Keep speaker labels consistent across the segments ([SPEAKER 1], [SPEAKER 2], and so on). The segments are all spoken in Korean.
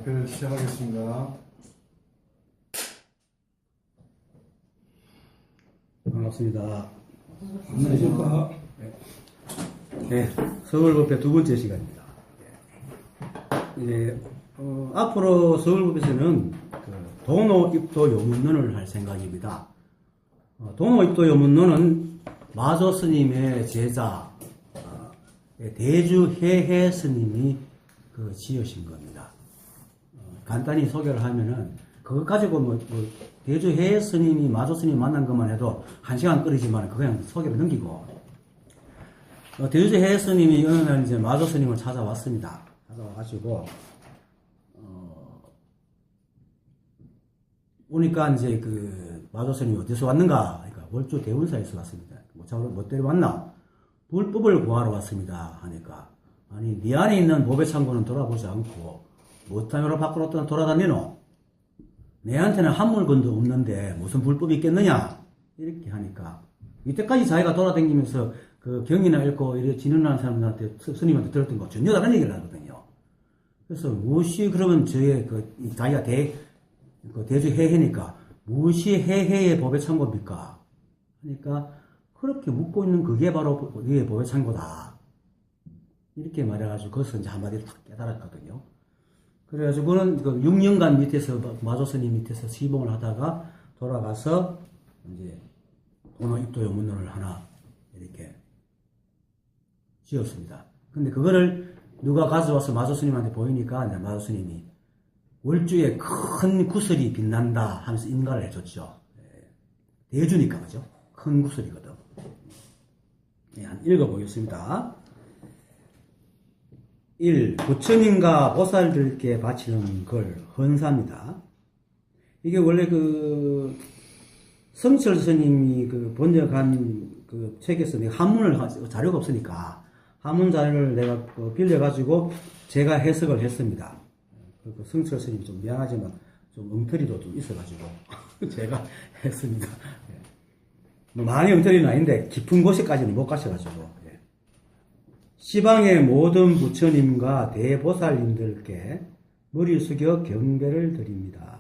[SPEAKER 1] 발표를 시작하겠습니다.
[SPEAKER 2] 반갑습니다.
[SPEAKER 1] 안녕하십니까.
[SPEAKER 2] 네, 서울법회 두 번째 시간입니다. 이제 앞으로 서울법에서는 도노 입도 요문론을 할 생각입니다. 도노 입도 요문론은 마조 스님의 제자 대주해해 스님이 지으신 겁니다. 간단히 소개를 하면은 그것 가지고 대주해해 스님이 마조 스님 만난 것만 해도 1시간 끓이지만 그냥 소개를 넘기고 대주해해 스님이 어느 날 이제 마조 스님을 찾아왔습니다. 찾아와가지고 오니까 이제 마조 스님이 어디서 왔는가? 그러니까 월주 대운사에서 왔습니다. 뭐 때문에 왔나? 불법을 구하러 왔습니다. 하니까 아니 네 안에 있는 법의 창고는 돌아보지 않고 못하면 밖으로 돌아다니노? 내한테는 한물건도 없는데 무슨 불법이 있겠느냐? 이렇게 하니까 이때까지 자기가 돌아다니면서 경이나 읽고 이렇게 진언하는 사람들한테 스님한테 들었던 거 전혀 다른 얘기를 하거든요. 그래서 무엇이 그러면 저의 자기가 대주해해니까 무엇이 해해의 법의 창고입니까? 그러니까 그렇게 묻고 있는 그게 바로 우리의 법의 창고다. 이렇게 말해가지고 거기서 이제 한마디를 탁 깨달았거든요. 그래가지고 그는 6년간 밑에서 마조 스님 밑에서 시봉을 하다가 돌아가서 이제 도노 입도 요문론을 하나 이렇게 지었습니다. 근데 그거를 누가 가져와서 마조 스님한테 보이니까 마조 스님이 월주에 큰 구슬이 빛난다 하면서 인가를 해줬죠. 대주니까 그죠? 큰 구슬이거든. 네, 한 읽어보겠습니다. 1. 부처님과 보살들께 바치는 글, 헌사입니다. 이게 원래 성철 스님이 번역한 책에서 내가 한문을, 자료가 없으니까, 한문 자료를 내가 빌려가지고 제가 해석을 했습니다. 성철 스님이 좀 미안하지만 좀 엉터리도 좀 있어가지고, 제가 했습니다. 많이 엉터리는 아닌데, 깊은 곳에까지는 못 가셔가지고, 시방의 모든 부처님과 대보살님들께 머리 숙여 경배를 드립니다.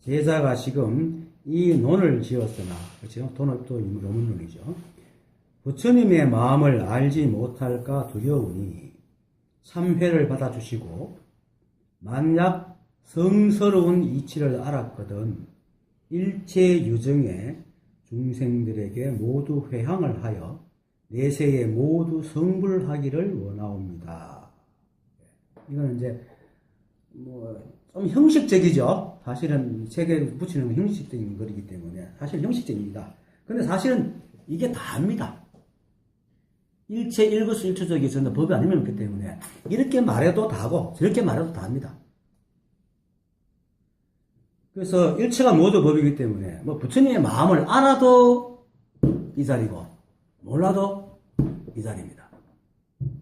[SPEAKER 2] 제자가 지금 이 논을 지었으나, 그렇죠? 도노입도 요문론이죠. 부처님의 마음을 알지 못할까 두려우니 참회를 받아주시고 만약 성스러운 이치를 알았거든 일체 유정에 중생들에게 모두 회향을 하여 내세에 모두 성불하기를 원하옵니다. 이거는 이제 좀 형식적이죠. 사실은 책에 붙이는 건 형식적인 글이기 때문에 사실 형식적입니다. 근데 사실은 이게 다입니다. 일체 일거수일투족이 저는 법이 아니면 없기 때문에 이렇게 말해도 다고 저렇게 말해도 다입니다. 그래서 일체가 모두 법이기 때문에 부처님의 마음을 알아도 이 자리고 몰라도 이 자리입니다.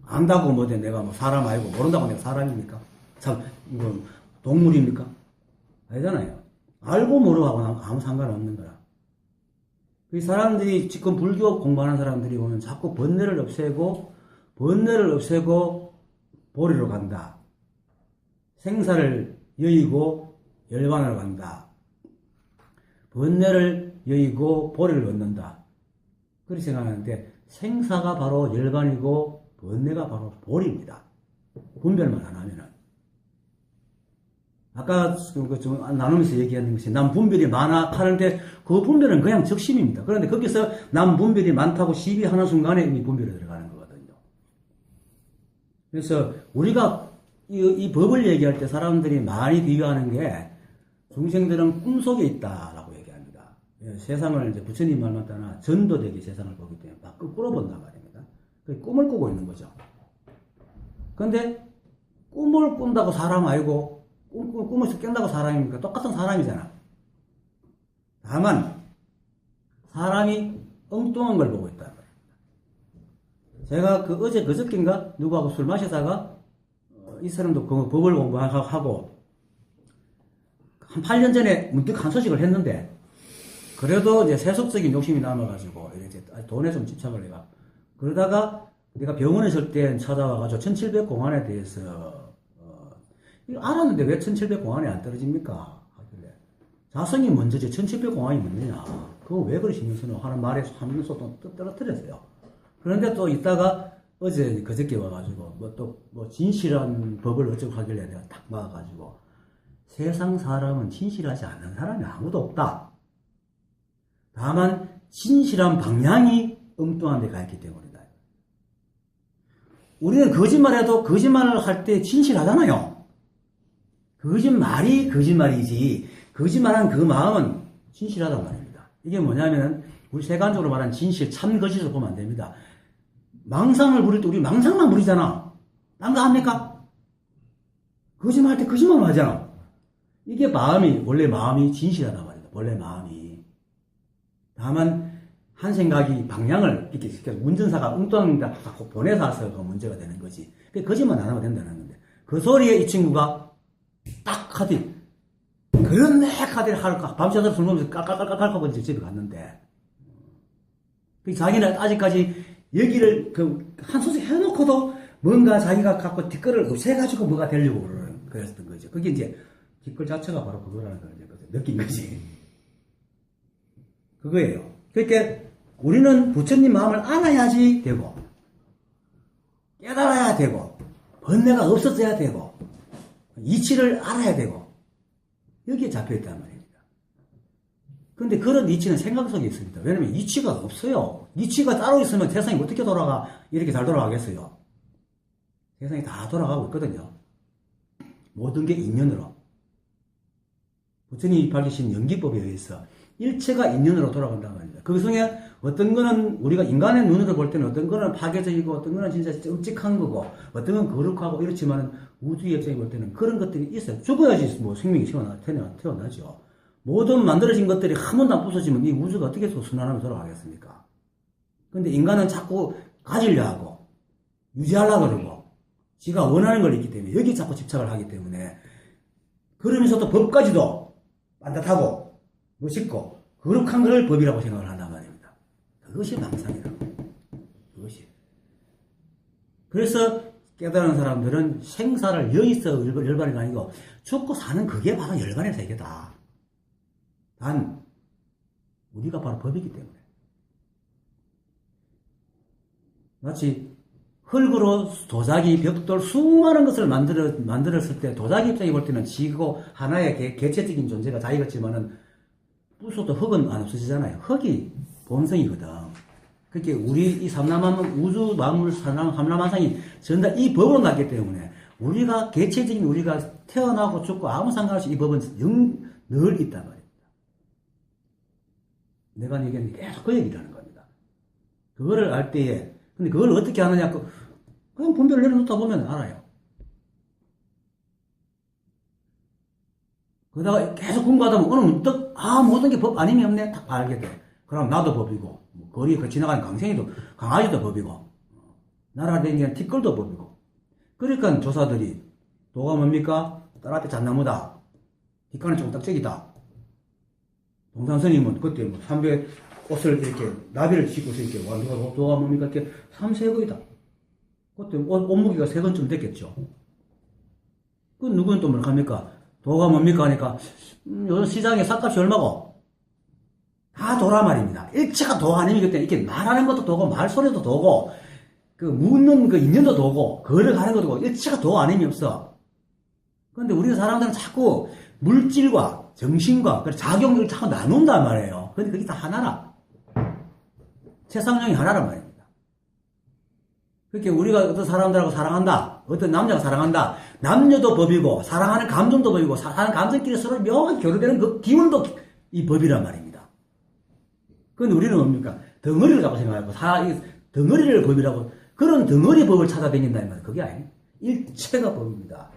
[SPEAKER 2] 안다고 내가 사람 아니고 모른다고 내가 사람입니까? 참 동물입니까? 아니잖아요. 알고 모르고하고는 아무 상관없는 거라. 이 사람들이 지금 불교 공부하는 사람들이 보면 자꾸 번뇌를 없애고 보리로 간다. 생사를 여의고 열반을 간다. 번뇌를 여의고 보리를 얻는다. 그렇게 생각하는데 생사가 바로 열반이고 번뇌가 바로 보리입니다. 분별만 안 하면은. 아까 좀 나누면서 얘기하는 것이 남 분별이 많아 하는데 그 분별은 그냥 적심입니다. 그런데 거기서 남 분별이 많다고 시비하는 순간에 이미 분별이 들어가는 거거든요. 그래서 우리가 이 법을 얘기할 때 사람들이 많이 비교하는 게 중생들은 꿈속에 있다라고 얘기합니다. 세상을 이제 부처님 말만 따나 전도되게 세상을 보기 때문에 막 거꾸로 본단 말입니다. 꿈을 꾸고 있는 거죠. 그런데 꿈을 꾼다고 사람 아니고 꿈에서 깬다고 사람입니까? 똑같은 사람이잖아. 다만 사람이 엉뚱한 걸 보고 있다는 거예요. 제가 어제 그저께인가 누구하고 술 마시다가 이 사람도 법을 공부하고 한 8년 전에 문득 한 소식을 했는데 그래도 이제 세속적인 욕심이 남아가지고 이제 돈에 좀 집착을 해가 그러다가 내가 병원에 있을 때 찾아와가지고 1700 공안에 대해서 이거 알았는데 왜 1700공안이 안 떨어집니까? 하길래. 자성이 먼저지 1700공안이 먼저냐. 그거 왜 그리 신경 쓰노? 하는 말에 하면서 또 떨어뜨렸어요. 그런데 또 이따가 어제 그저께 와가지고 뭐 진실한 법을 어쩌고 하길래 내가 딱 막아가지고 세상 사람은 진실하지 않는 사람이 아무도 없다. 다만 진실한 방향이 엉뚱한 데 가 있기 때문이다. 우리는 거짓말해도 거짓말을 할 때 진실하잖아요. 거짓말이 거짓말이지 거짓말한 그 마음은 진실하단 말입니다. 이게 뭐냐면 우리 세간적으로 말하는 진실, 참 거짓을 보면 안 됩니다. 망상을 부릴 때 우리 망상만 부리잖아. 딴 거 합니까? 거짓말 할 때 거짓말만 하잖아. 이게 마음이 원래 마음이 진실하단 말입니다. 원래 마음이. 다만 한 생각이 방향을 이렇게 운전사가 엉뚱한 데 자꾸 보내서 해서 문제가 되는 거지. 거짓말 안 하면 된다는 건데 그 소리에 이 친구가 딱 하더니 그런 하더니 밤새도록 술 먹으면서 깔깔깔깔 하고 집에 갔는데 자기는 아직까지 여기를 한 소식 해놓고도 뭔가 자기가 갖고 뒷글을 없애가지고 뭐가 되려고 그랬던 거죠. 그게 이제 뒷글 자체가 바로 그거라는 걸 이제 느낀 거지. 그거예요. 그러니까 우리는 부처님 마음을 알아야지 되고 깨달아야 되고 번뇌가 없어져야 되고 이치를 알아야 되고 여기에 잡혀있단 말입니다. 그런데 그런 이치는 생각 속에 있습니다. 왜냐면 이치가 없어요. 이치가 따로 있으면 세상이 어떻게 돌아가 이렇게 잘 돌아가겠어요. 세상이 다 돌아가고 있거든요. 모든 게 인연으로. 부처님이 밝히신 연기법에 의해서 일체가 인연으로 돌아간단 말입니다. 그 중에 어떤 거는 우리가 인간의 눈으로 볼 때는 어떤 거는 파괴적이고 어떤 거는 진짜 끔찍한 거고 어떤 건 거룩하고 이렇지만 우주의 입장에 볼 때는 그런 것들이 있어요. 죽어야지 뭐 생명이 태어나죠. 모든 만들어진 것들이 한 번도 안 부서지면 이 우주가 어떻게 순환하며 돌아가겠습니까? 근데 인간은 자꾸 가지려 하고 유지하려고 그러고 지가 원하는 걸 있기 때문에 여기 자꾸 집착을 하기 때문에 그러면서도 법까지도 반듯하고 멋있고 거룩한 걸 법이라고 생각을 한단 말입니다. 그것이 망상이라고. 그것이. 그래서 깨달은 사람들은 생사를 여기서 열반이 아니고 죽고 사는 그게 바로 열반의 세계다. 단 우리가 바로 법이기 때문에. 마치 흙으로 도자기, 벽돌 수많은 것을 만들었을 때 도자기 입장에 볼 때는 지고 하나의 개체적인 존재가 자기 같지만은 부숴도 흙은 안 없어지잖아요. 흙이 본성이거든. 그렇게 우리 이 삼라만 우주 만물 삼라만상이 전부 다 이 법으로 났기 때문에 우리가 개체적인 우리가 태어나고 죽고 아무 상관없이 이 법은 늘 있단 말입니다. 내가 얘기하는 게 계속 그 얘기를 하는 겁니다. 그거를 알 때에 근데 그걸 어떻게 하느냐 그냥 분별을 내려놓다 보면 알아요. 그러다가 계속 공부하다 보면 어느 문득 모든 게 법 아님이 없네 딱 알게 돼. 그럼 나도 법이고 거리에 지나가는 강아지도 법이고 날아다니는 티끌도 법이고. 그러니까 조사들이 도가 뭡니까? 딸 앞에 잣나무다. 뒷간은 좀 딱짝이다. 동산스님은 그때 뭐 300 옷을 이렇게 나비를 싣고서 이렇게 완도가 도가 뭡니까? 이렇게 삼세거이다. 그때 옷 무게가 3건쯤 됐겠죠. 그 누구는 또 뭘 합니까? 도가 뭡니까? 하니까 요즘 시장에 쌀값이 얼마고? 다 도라 말입니다. 일체가 도 아니면 그때 이렇게 말하는 것도 도고 말소리도 도고 그 묻는 그 인연도 도고 걸어가는 것도 도고 일체가 도 아님이 없어. 그런데 우리 사람들은 자꾸 물질과 정신과 작용을 자꾸 나눈단 말이에요. 근데 그게 다 하나라. 세상령이 하나란 말입니다. 그렇게 우리가 어떤 사람들하고 사랑한다. 어떤 남자가 사랑한다. 남녀도 법이고 사랑하는 감정도 법이고 사랑하는 감정끼리 서로 묘하게 교류되는 그 기운도 이 법이란 말입니다. 그런데 우리는 뭡니까? 덩어리를 갖고 생각하고 덩어리를 법이라고 그런 덩어리 법을 찾아다닌다는 말이에요. 그게 아니에요. 일체가 법입니다.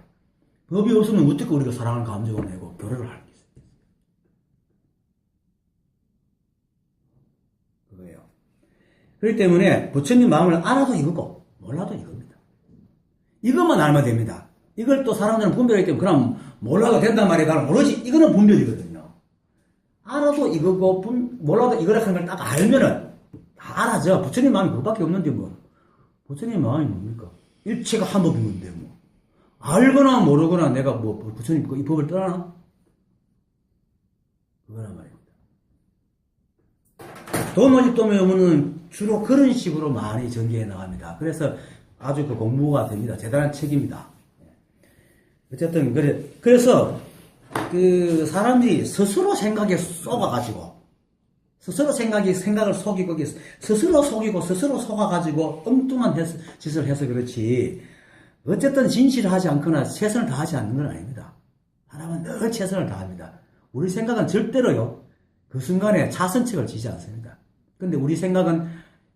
[SPEAKER 2] 법이 없으면 어떻게 우리가 사랑하는 감정을 내고 교류를 할 수 있어요. 그거예요. 그렇기 때문에 부처님 마음을 알아도 이거고 몰라도 이겁니다. 이것만 알면 됩니다. 이걸 또 사람들은 분별하기 때문에 그럼 몰라도 된단 말이에요. 나는 모르지. 이거는 분별이거든요. 알아도 이거고 몰라도 이거라 하는 걸 딱 알면은 다 알아져. 부처님 마음이 그거밖에 없는데 뭐. 부처님 마음이 뭡니까? 일체가 한 법인 건데 뭐. 알거나 모르거나 내가 뭐 부처님 이 법을 떠나나? 그거란 말입니다. 도모집도묘문은 주로 그런 식으로 많이 전개해 나갑니다. 그래서 아주 그 공부가 됩니다. 대단한 책입니다. 어쨌든 그래서 그 사람들이 스스로 생각에 쏘아가지고 생각을 속이고 스스로 속이고 스스로 속아가지고 엉뚱한 짓을 해서 그렇지 어쨌든 진실을 하지 않거나 최선을 다하지 않는 건 아닙니다. 사람은 늘 최선을 다합니다. 우리 생각은 절대로요 그 순간에 차선책을 지지 않습니다. 근데 우리 생각은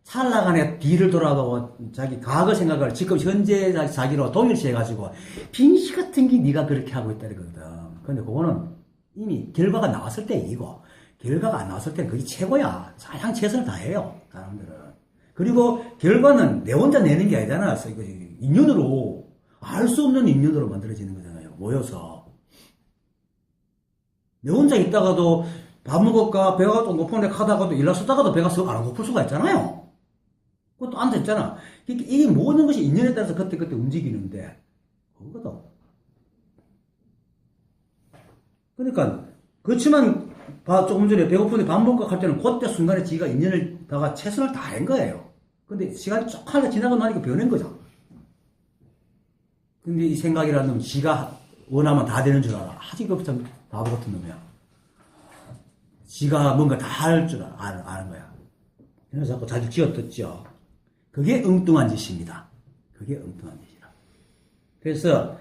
[SPEAKER 2] 찰나간에 뒤를 돌아보고 자기 과거 생각을 지금 현재 자기로 동일시해가지고 빙시 같은 게 네가 그렇게 하고 있다 이거거든. 근데 그거는 이미 결과가 나왔을 때 이기고 결과가 안 나왔을 때는 그게 최고야. 가장 최선을 다해요 사람들은. 그리고 결과는 내 혼자 내는 게 아니잖아. 인연으로 알 수 없는 인연으로 만들어지는 거잖아요. 모여서 내 혼자 있다가도 밥 먹을까 배가 또 고픈데 가다가도 일날 쓰다가도 배가 안 고플 수가 있잖아요. 그것도 앉아있잖아. 이게 모든 것이 인연에 따라서 그때그때 움직이는데, 그거거든. 그러니까, 그렇지만, 조금 전에 배고픈데 밥 먹을까 할 때는 그때 순간에 지가 인연을 다가 최선을 다한 거예요. 근데 시간이 쭉 하게 지나고 나니까 변한 거죠. 근데 이 생각이라는 놈은 지가 원하면 다 되는 줄 알아. 아직 없으면 바보 같은 놈이야. 지가 뭔가 다 할 줄 아는 거야. 그래서 자꾸 자기 쥐어뜯죠. 그게 엉뚱한 짓입니다. 그게 엉뚱한 짓이라. 그래서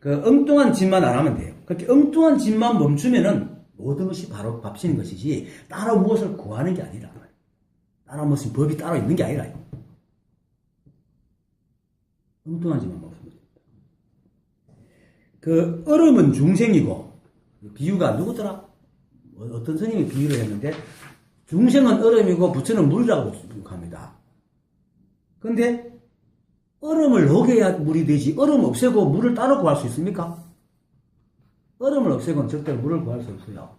[SPEAKER 2] 그 엉뚱한 짓만 안 하면 돼요. 그렇게 엉뚱한 짓만 멈추면은 모든 것이 바로 값이는 것이지 따로 무엇을 구하는 게 아니라 따로 무슨 법이 따로 있는 게 아니라 엉뚱한 짓만 멈추면 됩니다. 그 얼음은 중생이고 비유가 누구더라? 어떤 스님이 비유를 했는데 중생은 얼음이고 부처는 물이라고 합니다. 근데 얼음을 녹여야 물이 되지 얼음 없애고 물을 따로 구할 수 있습니까? 얼음을 없애고는 절대로 물을 구할 수 없어요.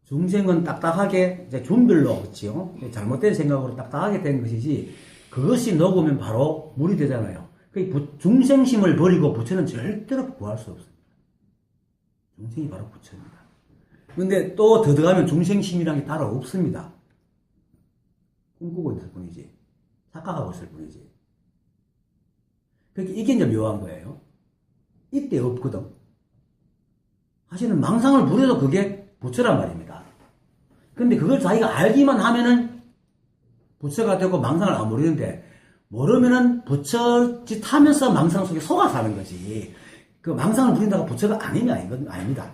[SPEAKER 2] 중생은 딱딱하게 이제 준별로 그렇지요. 잘못된 생각으로 딱딱하게 된 것이지 그것이 녹으면 바로 물이 되잖아요. 그 중생심을 버리고 부처는 절대로 구할 수 없습니다. 중생이 바로 부처입니다. 근데 또 더 들어가면 중생심이라는 게 따로 없습니다. 꿈꾸고 있을 뿐이지. 착각하고 있을 뿐이지. 그러니까 이게 이제 묘한 거예요. 이때 없거든. 사실은 망상을 부려도 그게 부처란 말입니다. 근데 그걸 자기가 알기만 하면은 부처가 되고 망상을 안 부리는데 모르면은 부처짓 하면서 망상 속에 속아 사는 거지. 그 망상을 부린다고 부처가 아니면 아닙니다.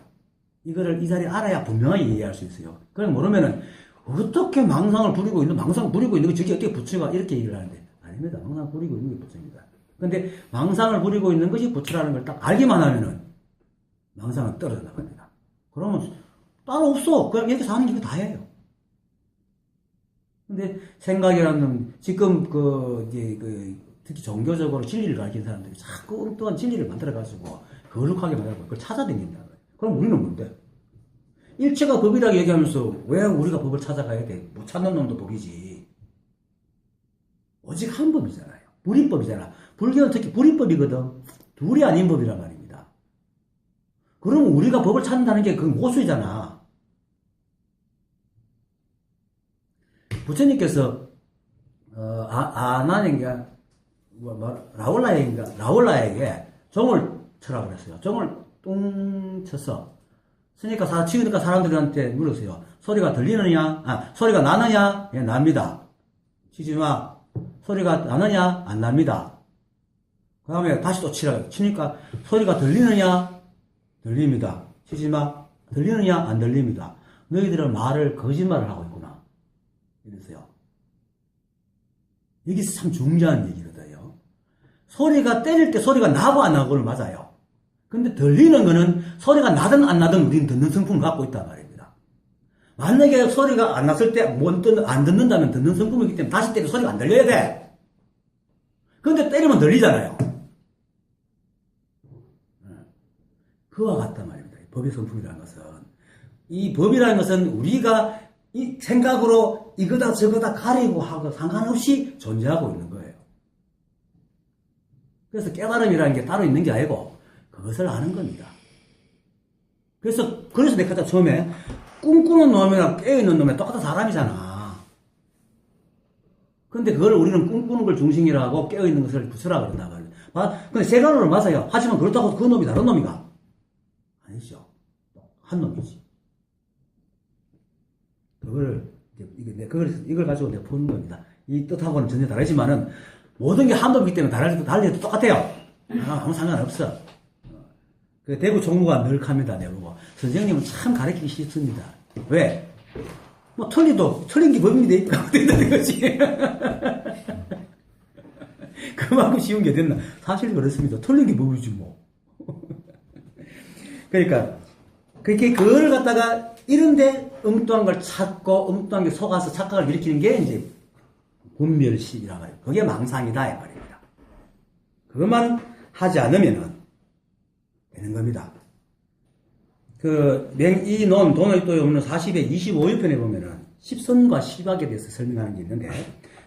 [SPEAKER 2] 이거를 이 자리에 알아야 분명하게 이해할 수 있어요. 그걸 모르면은 어떻게 망상을 부리고 있는 게 저게 어떻게 부처가 이렇게 얘기를 하는데 아닙니다. 망상을 부리고 있는 게 부처입니다. 근데 망상을 부리고 있는 것이 부처라는 걸 딱 알기만 하면은 망상은 떨어져 나갑니다. 그러면 따로 없어. 그냥 이렇게 사는 게 다예요. 근데 생각이라는 지금 특히 종교적으로 진리를 가르치는 사람들이 자꾸 엉뚱한 진리를 만들어가지고 거룩하게 만들고 그걸 찾아다닌다. 그럼 우리는 뭔데? 일체가 법이라고 얘기하면서 왜 우리가 법을 찾아가야 돼? 못 찾는 놈도 법이지. 오직 한 법이잖아요. 불인법이잖아. 불교는 특히 불인법이거든. 둘이 아닌 법이란 말입니다. 그러면 우리가 법을 찾는다는 게 그건 모순이잖아. 부처님께서 아난인가 라울라에게 종을 쳐라 그랬어요. 종을 뚱 쳤어. 그러니까 치우니까 사람들한테 물었어요. 소리가 들리느냐? 소리가 나느냐? 예, 납니다. 치지 마. 소리가 나느냐? 안 납니다. 그 다음에 다시 또 치니까 소리가 들리느냐? 들립니다. 치지 마. 들리느냐? 안 들립니다. 너희들은 거짓말을 하고 있구나. 이랬어요. 이게 참 중요한 얘기거든요. 소리가 때릴 때 소리가 나고 안 나고는 맞아요. 근데 들리는 거는 소리가 나든 안 나든 우리는 듣는 성품을 갖고 있단 말입니다. 만약에 소리가 안 났을 때 안 듣는다면 듣는 성품이기 때문에 다시 때리면 소리가 안 들려야 돼. 근데 때리면 들리잖아요. 그와 같단 말입니다. 법의 성품이라는 것은. 이 법이라는 것은 우리가 이 생각으로 이거다 저거다 가리고 하고 상관없이 존재하고 있는 거예요. 그래서 깨달음이라는 게 따로 있는 게 아니고 그것을 아는 겁니다. 그래서 내가 처음에 꿈꾸는 놈이랑 깨어있는 놈이 똑같은 사람이잖아. 근데 그걸 우리는 꿈꾸는 걸 중심이라고 깨어있는 것을 부수라 그런다 말이야. 근데 세간으로 맞아요. 하지만 그렇다고 그 놈이 다른 놈이가? 아니죠. 한 놈이지. 이걸 가지고 내가 푸는 겁니다. 이 뜻하고는 전혀 다르지만은 모든 게 한 놈이기 때문에 달리도 똑같아요. 아무 상관없어. 그 대구 총무가 늘 합니다, 내보고. 선생님은 참 가르치기 쉽습니다. 왜? 뭐, 틀린 게 법입니다. 된다는 거지. 그만큼 쉬운 게 됐나? 사실 그렇습니다. 틀린 게 법이지, 뭐. 그러니까, 그걸 갖다가, 이런데 엉뚱한 걸 찾고, 엉뚱한 게 속아서 착각을 일으키는 게, 이제, 분별심이라고 해요. 그게 망상이다, 이 말입니다. 그것만 하지 않으면은, 되는 겁니다. 이 돈의 또에 없는 40의 25편에 보면은, 십선과 시박에 대해서 설명하는 게 있는데,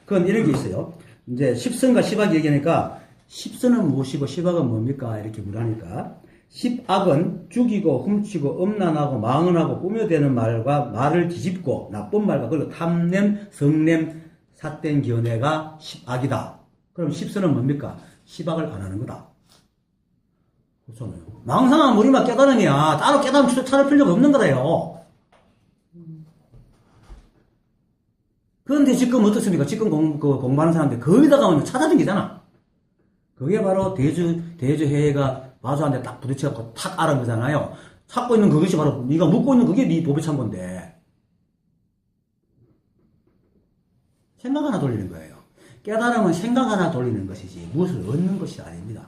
[SPEAKER 2] 그건 이런 게 있어요. 이제 십선과 시박 얘기하니까, 십선은 무엇이고 시박은 뭡니까? 이렇게 물으니까, 십악은 죽이고 훔치고 음란하고 망언하고 꾸며대는 말과 말을 뒤집고 나쁜 말과 그리고 탐냄, 성냄, 삿된 견해가 십악이다. 그럼 십선은 뭡니까? 시박을 안 하는 거다. 그렇잖아요. 망상한 우리만 깨달음이야. 따로 깨달음 찾을 필요가 없는 거래요. 그런데 지금 어떻습니까? 지금 공부하는 사람들 거기다가 오면 찾아다니잖아. 그게 바로 대주회의가 마주한테 딱 부딪혀갖고 탁 알은 거잖아요. 찾고 있는 그것이 바로 네가 묻고 있는 그게 네 법에 찬 건데 생각 하나 돌리는 거예요. 깨달음은 생각 하나 돌리는 것이지 무엇을 얻는 것이 아닙니다.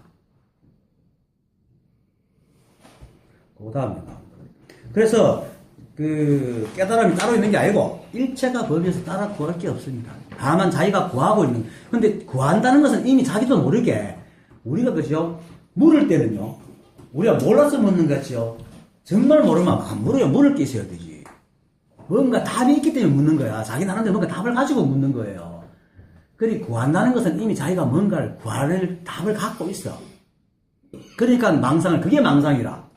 [SPEAKER 2] 그 다음에 그래서 깨달음이 따로 있는 게 아니고 일체가 법에서 따라 구할 게 없습니다. 다만 자기가 구하고 있는 근데 구한다는 것은 이미 자기도 모르게 우리가 그죠? 물을 때는요, 우리가 몰라서 묻는 거죠. 정말 모르면 안 물어요. 물을 게 있어야 되지. 뭔가 답이 있기 때문에 묻는 거야. 자기 나름대로 뭔가 답을 가지고 묻는 거예요. 그리고 구한다는 것은 이미 자기가 뭔가를 구할 답을 갖고 있어. 그러니까 그게 망상이라.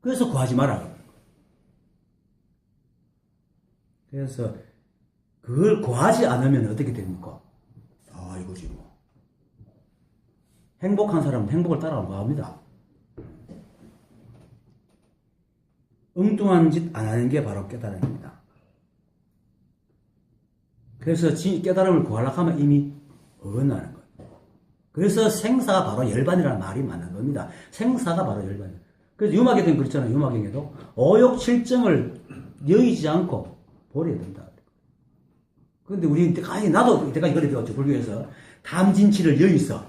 [SPEAKER 2] 그래서 구하지 마라. 그래서 그걸 구하지 않으면 어떻게 됩니까? 이거지 뭐. 행복한 사람은 행복을 따라 구합니다. 엉뚱한 짓 안 하는 게 바로 깨달음입니다. 그래서 깨달음을 구하려고 하면 이미 어긋나는 거예요. 그래서 생사가 바로 열반이라는 말이 맞는 겁니다. 생사가 바로 열반이에요. 그래서 유마경에도 그렇잖아요. 유마경에도 오욕칠정을 여의지 않고 버려야 된다. 근데 나도 이때까지 그래 배웠죠. 불교에서 탐진치를 여의서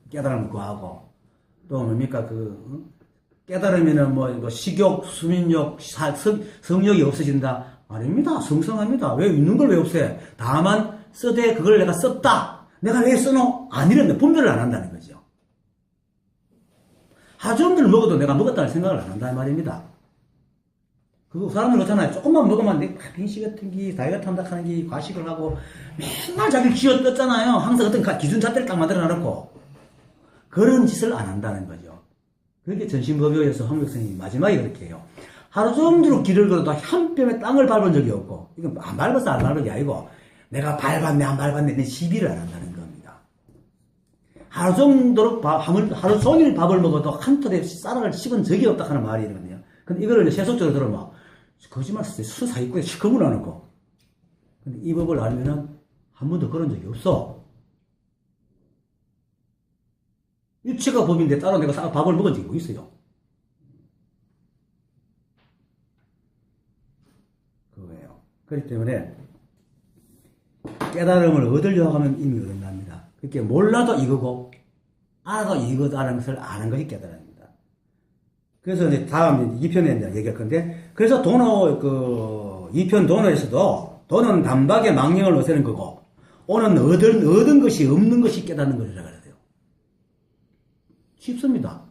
[SPEAKER 2] 깨달음을 구하고 또 뭡니까 깨달으면은 식욕, 수민욕, 성욕이 없어진다. 아닙니다. 성성합니다. 왜 있는 걸 왜 없애? 다만 써대 그걸 내가 썼다. 내가 왜 써노? 안 이런데 분별을 안 한다는 거죠. 하주음들 먹어도 내가 먹었다는 생각을 안 한다는 말입니다. 사람들 그렇잖아요. 조금만 먹으면 내 빈시 같은 게 다이어트 한다 하는 게 과식을 하고 맨날 자기를 쥐어떴잖아요. 항상 어떤 기준 잣대를 딱 만들어 놔놓고 그런 짓을 안 한다는 거죠. 그렇게 전신법요에서 황교익 선생님이 마지막에 그렇게 해요. 하루 종일 길을 걸어도 한 뼘의 땅을 밟은 적이 없고 이건 안 밟아서 안 밟은 게 아니고 내가 밟았네 안 밟았네 내 시비를 안 한다는 겁니다. 하루 종일 밥을 먹어도 한 톨에 쌀을 씹은 적이 없다 하는 말이 이거든요. 근데 이거를 세속적으로 들으면 거짓말 쓰세요. 사기꾼에 시커문 안 하고. 근데 이 법을 알면은 한 번도 그런 적이 없어. 일체가 법인데 따로 내가 밥을 먹은 적이 뭐 있어요. 그거예요. 그렇기 때문에 깨달음을 얻으려고 하면 이미 얻는답니다. 그렇게 몰라도 이거고 알아도 이거다라는 것을 아는 것이 깨달음입니다. 그래서 이제 다음 2편에 이제 얘기할 건데, 그래서 2편 도노에서도, 도는 단박에 망령을 없애는 거고, 오는 얻은 것이 없는 것이 깨닫는 것이라 그래요. 쉽습니다.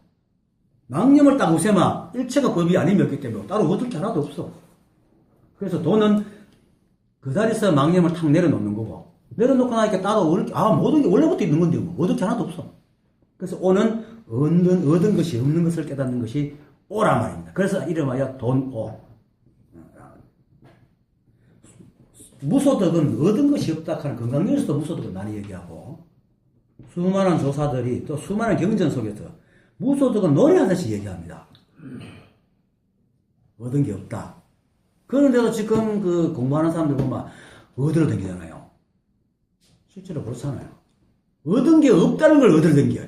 [SPEAKER 2] 망령을 딱 없애면 일체가 법이 아님었기 때문에 따로 얻을 게 하나도 없어. 그래서 도는 그 자리에서 망념을 탁 내려놓는 거고, 내려놓고 나니까 따로, 모든 게 원래부터 있는 건데, 뭐, 얻을 게 하나도 없어. 그래서 오는, 얻은 것이 없는 것을 깨닫는 것이 오란 말입니다. 그래서 이름하여 돈오. 무소득은 얻은 것이 없다 하는 건강에서도 무소득을 많이 얘기하고, 수많은 조사들이 또 수많은 경전 속에서 무소득은 노래하듯이 얘기합니다. 얻은 게 없다. 그런데도 지금 그 공부하는 사람들 보면 얻으러 다니잖아요. 실제로 그렇잖아요. 얻은 게 없다는 걸 얻으러 다녀요.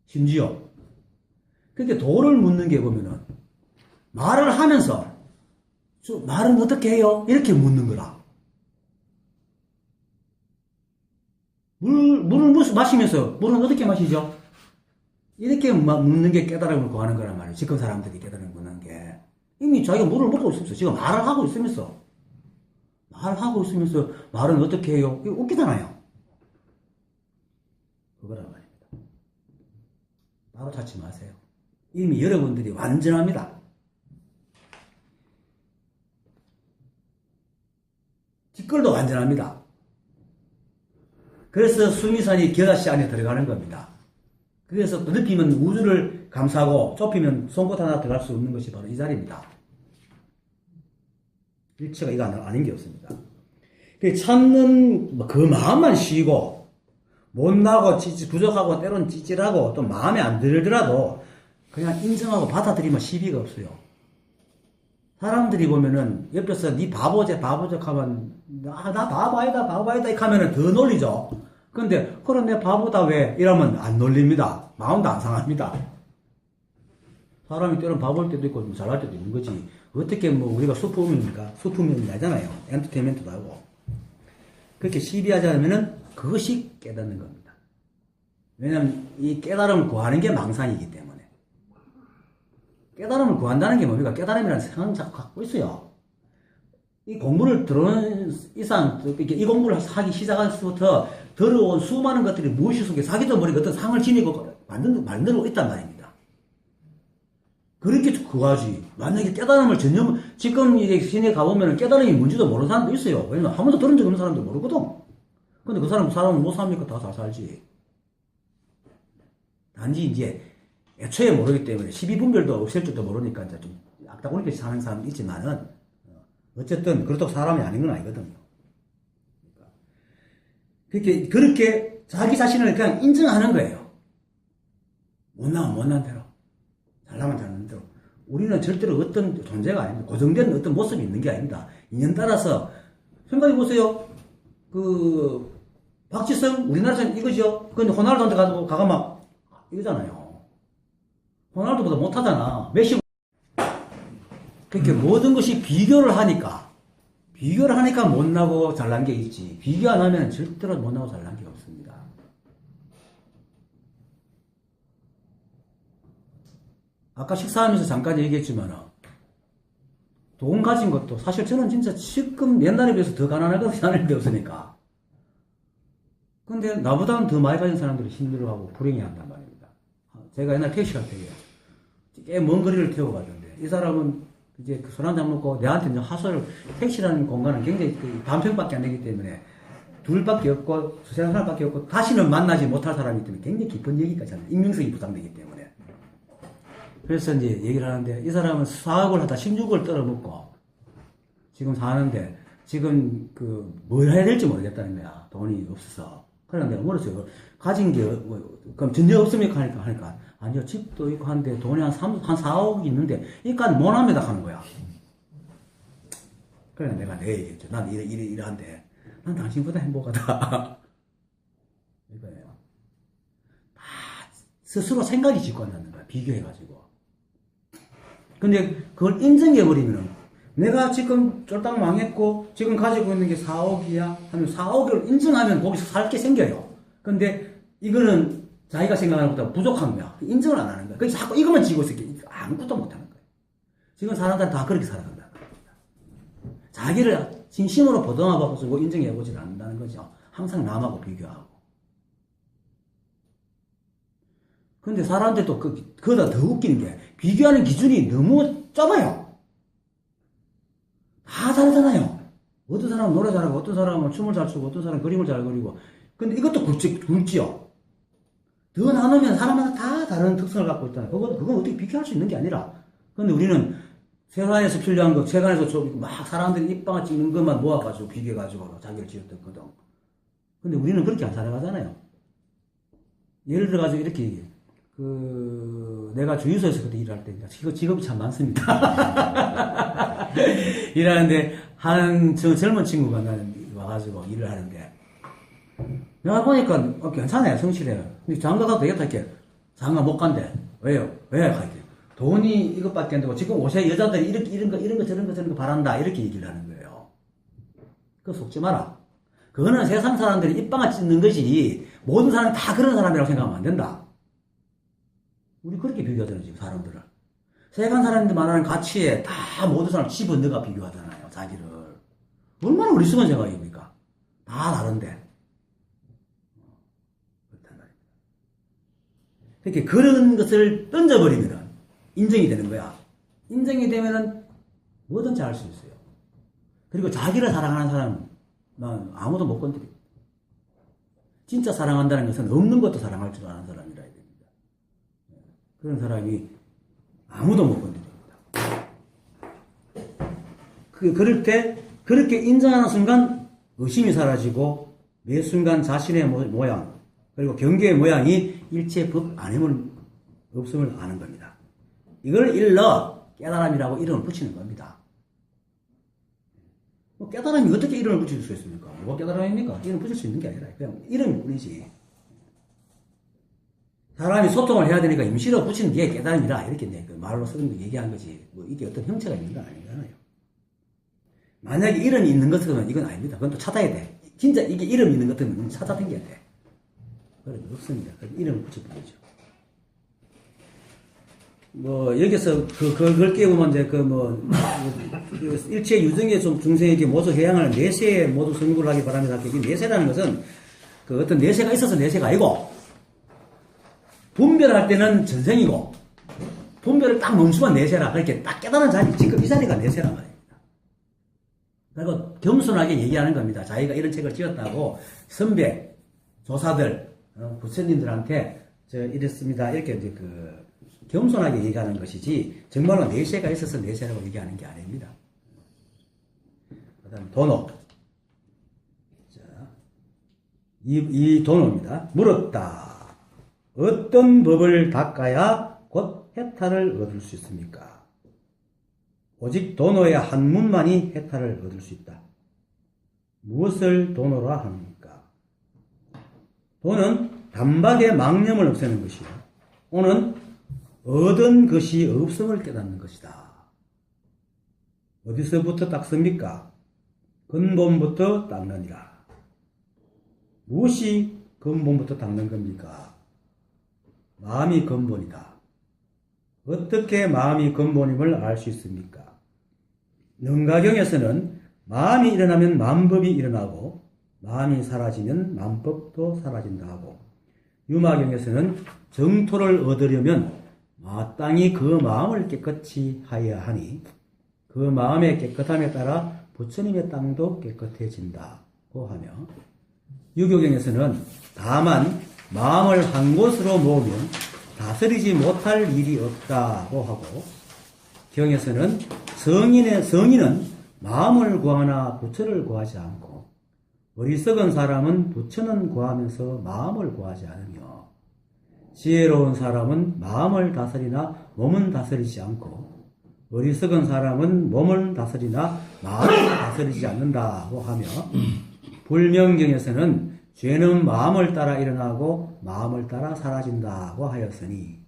[SPEAKER 2] 심지어. 그렇게 도를 묻는 게 보면은 말을 하면서 말은 어떻게 해요? 이렇게 묻는 거라. 물을 마시면서 물은 어떻게 마시죠? 이렇게 묻는 게 깨달음을 구하는 거란 말이에요. 지금 사람들이 깨달음을 묻는 게. 이미 자기가 물을 먹고 있으면서, 지금 말을 하고 있으면서, 말은 어떻게 해요? 이거 웃기잖아요. 그거란 말입니다. 바로 찾지 마세요. 이미 여러분들이 완전합니다. 뒷걸도 완전합니다. 그래서 수미산이 겨자씨 안에 들어가는 겁니다. 그래서 넓히면 우주를 감싸고 좁히면 손끝 하나 들어갈 수 없는 것이 바로 이 자리입니다. 일체가 이거 아닌 게 없습니다. 찾는 그 마음만 쉬고 못나고 부족하고 때론 찌질하고 또 마음에 안 들더라도 그냥 인정하고 받아들이면 시비가 없어요. 사람들이 보면은 옆에서 니 바보제 하면 나 바보 아니다 이렇게 하면은 더 놀리죠. 근데 그럼 내 바보다 왜 이러면 안 놀립니다. 마음도 안 상합니다. 사람이 때론 바보일 때도 있고 잘할 때도 있는 거지. 어떻게 뭐 우리가 슈퍼맨입니까? 슈퍼맨이 아니잖아요. 엔터테인먼트도 하고. 그렇게 시비하지 않으면은 그것이 깨닫는 겁니다. 왜냐면 이 깨달음을 구하는 게 망상이기 때문에. 깨달음을 구한다는 게 뭡니까? 깨달음이라는 생각을 자꾸 갖고 있어요. 이 공부를 들어오는 이상, 이 공부를 하기 시작해서부터 들어온 수많은 것들이 무엇이 속에 자기도 모르게 어떤 상을 지니고 만들고 있단 말입니다. 그렇게 구하지. 만약에 깨달음을 지금 이제 신에 가보면 깨달음이 뭔지도 모르는 사람도 있어요. 왜냐면 한 번도 들은 적 없는 사람도 모르거든. 근데 그 사람은 못 삽니까? 다 잘 살지. 단지 이제 애초에 모르기 때문에 12분별도 없을 줄도 모르니까 이제 좀 악다구니까 사는 사람도 있지만은 어쨌든 그렇다고 사람이 아닌 건 아니거든요. 그렇게 자기 자신을 그냥 인정하는 거예요. 못나면 못난 대로, 잘나면 잘난 대로. 우리는 절대로 어떤 존재가 아닙니다. 고정된 어떤 모습이 있는 게 아닙니다. 인연 따라서 생각해보세요. 박지성 우리나라에서는 이거죠. 근데 호날두한테 가가 막 이거잖아요. 호날두보다 못하잖아. 메시. 그렇게 모든 것이 비교를 하니까 못나고 잘난 게 있지. 비교 안 하면 절대로 못나고 잘난 게 없습니다. 아까 식사하면서 잠깐 얘기했지만 돈 가진 것도 사실 저는 진짜 지금 옛날에 비해서 더 가난하거든요. 하는 데 없으니까. 근데 나보다는 더 많이 가진 사람들이 힘들어하고 불행해한단 말입니다. 제가 옛날 택시 갈 때요. 꽤 먼 거리를 태우고 갔는데 이 사람은 이제 술 한잔 먹고 내한테 이제 하소를, 택시라는 공간은 굉장히 반평밖에 안 되기 때문에 둘밖에 없고 두세 사람밖에 없고 다시는 만나지 못할 사람이기 때문에 굉장히 깊은 얘기까지 하는 익명성이 부담되기 때문에. 그래서 이제 얘기를 하는데 이 사람은 사업을 하다 16을 떨어먹고 지금 사는데 지금 뭘 해야 될지 모르겠다는 거야. 돈이 없어서. 그래서 내가 물었어요. 가진 게 그럼 전혀 없습니까? 하니까 아니요, 집도 있고 한데 돈이 한 4억이 있는데 이까지 못합니다 하는 거야. 그래 내가 얘기했죠. 난 이러한데 난 당신보다 행복하다. 이거예요. 다 스스로 생각이 짓고 앉는 거야. 비교해가지고. 근데 그걸 인정해버리면은 내가 지금 쫄딱 망했고 지금 가지고 있는 게 4억이야 하면 4억을 인정하면 거기서 살 게 생겨요. 근데 이거는 자기가 생각하는 것보다 부족한 거야. 인정을 안 하는 거야. 그래서 자꾸 이것만 지고 있을 게 아무것도 못 하는 거야. 지금 사람들은 다 그렇게 살아간다는 겁니다. 자기를 진심으로 보듬어보고 인정해보지 않는다는 거죠. 항상 남하고 비교하고. 근데 사람들도 그거보다 더 웃기는 게 비교하는 기준이 너무 좁아요. 다 다르잖아요. 사람은 노래 잘하고, 어떤 사람은 춤을 잘 추고, 어떤 사람은 그림을 잘 그리고. 근데 이것도 굵지요. 더 나누면 사람마다 다 다른 특성을 갖고 있다. 그건 어떻게 비교할 수 있는 게 아니라. 근데 우리는 세상에서 필요한 거, 세상에서 막 사람들이 입방아 찍는 것만 모아가지고 비교해가지고 자기를 지었거든. 근데 우리는 그렇게 안 살아가잖아요. 예를 들어가지고 이렇게, 내가 주유소에서 그때 일할 때, 직업이 참 많습니다. 일하는데, 저 젊은 친구가 와가지고 일을 하는데, 내가 보니까 괜찮아요, 성실해요. 근데 장가 가도 되겠다, 이렇게. 장가 못 간대. 왜요? 왜? 이렇게. 돈이 이것밖에 안 되고, 지금 옷에 여자들이 이런 거, 저런 거 바란다. 이렇게 얘기를 하는 거예요. 그거 속지 마라. 그거는 세상 사람들이 입방아 찢는 것이 모든 사람이 다 그런 사람이라고 생각하면 안 된다. 우리 그렇게 비교하잖아요, 지금 사람들을. 세상 사람들 말하는 가치에 다 모든 사람 집어넣어가 비교하잖아요, 자기를. 얼마나 어리석은 생각입니까? 다 다른데. 그렇게 그런 것을 던져버리면은 인정이 되는 거야. 인정이 되면은 뭐든지 할 수 있어요. 그리고 자기를 사랑하는 사람은 아무도 못 건드려. 진짜 사랑한다는 것은 없는 것도 사랑할 줄 아는 사람이라 해야 됩니다. 그런 사람이 아무도 못 건드립니다. 그럴 때 그렇게 인정하는 순간 의심이 사라지고 매 순간 자신의 모양 그리고 경계의 모양이 일체 법 안에는 없음을 아는 겁니다. 이걸 일러 깨달음이라고 이름을 붙이는 겁니다. 깨달음이 어떻게 이름을 붙일 수 있습니까? 뭐가 깨달음입니까? 이름 붙일 수 있는 게 아니라 그냥 이름일 뿐이지. 사람이 소통을 해야 되니까 임시로 붙이는 게 깨달음이라 이렇게 말로 쓰는 거 얘기한 거지. 뭐 이게 어떤 형체가 있는 건 아니잖아요. 만약에 이름이 있는 것은 이건 아닙니다. 그건 또 찾아야 돼. 진짜 이게 이름이 있는 것은 찾아다녀야 돼. 그런 거 없습니다. 이름을 붙여버리죠. 여기서 그걸 깨우면 이제 일체 유정의 중생에게 모두 해양하는 내세에 모두 성불을 하기 바랍니다. 이 내세라는 것은 어떤 내세가 있어서 내세가 아니고 분별할 때는 전생이고 분별을 딱 멈추면 내세라. 그렇게 딱 깨달은 자리, 지금 이 자리가 내세란 말입니다. 그리고 겸손하게 얘기하는 겁니다. 자기가 이런 책을 지었다고 선배, 조사들, 부처님들한테 이랬습니다. 이렇게 이제 겸손하게 얘기하는 것이지 정말로 내세가 있어서 내세라고 얘기하는 게 아닙니다. 그 다음 도노. 자, 이 도노입니다. 물었다. 어떤 법을 닦아야 곧 해탈을 얻을 수 있습니까? 오직 도노의 한 문만이 해탈을 얻을 수 있다. 무엇을 도노라 합니까? 도는 단박에 망념을 없애는 것이요. 오는 얻은 것이 없음을 깨닫는 것이다. 어디서부터 닦습니까? 근본부터 닦느니라. 무엇이 근본부터 닦는 겁니까? 마음이 근본이다. 어떻게 마음이 근본임을 알 수 있습니까? 능가경에서는 마음이 일어나면 만법이 일어나고 마음이 사라지면 만법도 사라진다 하고 유마경에서는 정토를 얻으려면 마땅히 그 마음을 깨끗이 하여야 하니 그 마음의 깨끗함에 따라 부처님의 땅도 깨끗해진다고 하며 유교경에서는 다만 마음을 한 곳으로 모으면 다스리지 못할 일이 없다고 하고 경에서는 성인은 마음을 구하나 부처를 구하지 않고 어리석은 사람은 부처는 구하면서 마음을 구하지 않으며 지혜로운 사람은 마음을 다스리나 몸은 다스리지 않고 어리석은 사람은 몸을 다스리나 마음을 다스리지 않는다고 하며 불명경에서는 죄는 마음을 따라 일어나고 마음을 따라 사라진다고 하였으니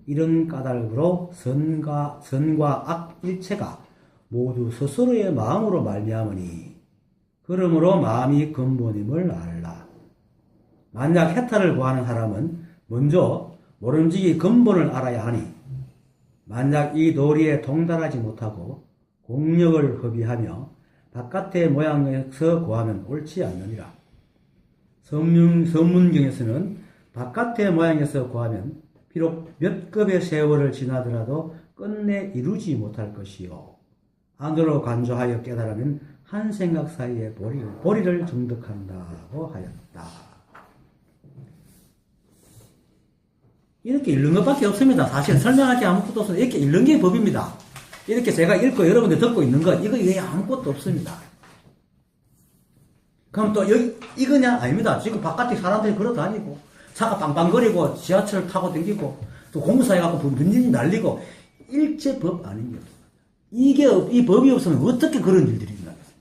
[SPEAKER 2] 이런 까닭으로 선과 악 일체가 모두 스스로의 마음으로 말미암으니 그러므로 마음이 근본임을 알라. 만약 해탈을 구하는 사람은 먼저 모름지기 근본을 알아야 하니 만약 이 도리에 동달하지 못하고 공력을 허비하며 바깥의 모양에서 구하면 옳지 않느니라. 선문경에서는 바깥의 모양에서 구하면 비록 몇 급의 세월을 지나더라도 끝내 이루지 못할 것이요 안으로 간조하여 깨달으면 한 생각 사이에 보리를 정득한다고 하였다. 이렇게 읽는 것밖에 없습니다. 사실 설명할 게 아무것도 없어요. 이렇게 읽는 게 법입니다. 이렇게 제가 읽고 여러분들 듣고 있는 것, 이거 외에 아무것도 없습니다. 그럼 또 여기 이거냐? 아닙니다. 지금 바깥에 사람들이 걸어 다니고 차가 빵빵거리고 지하철 타고 다니고 또 공사해 갖고 문진이 날리고 일체 법 아닌 게 없습니다. 이 법이 없으면 어떻게 그런 일들이 일어나겠습니까?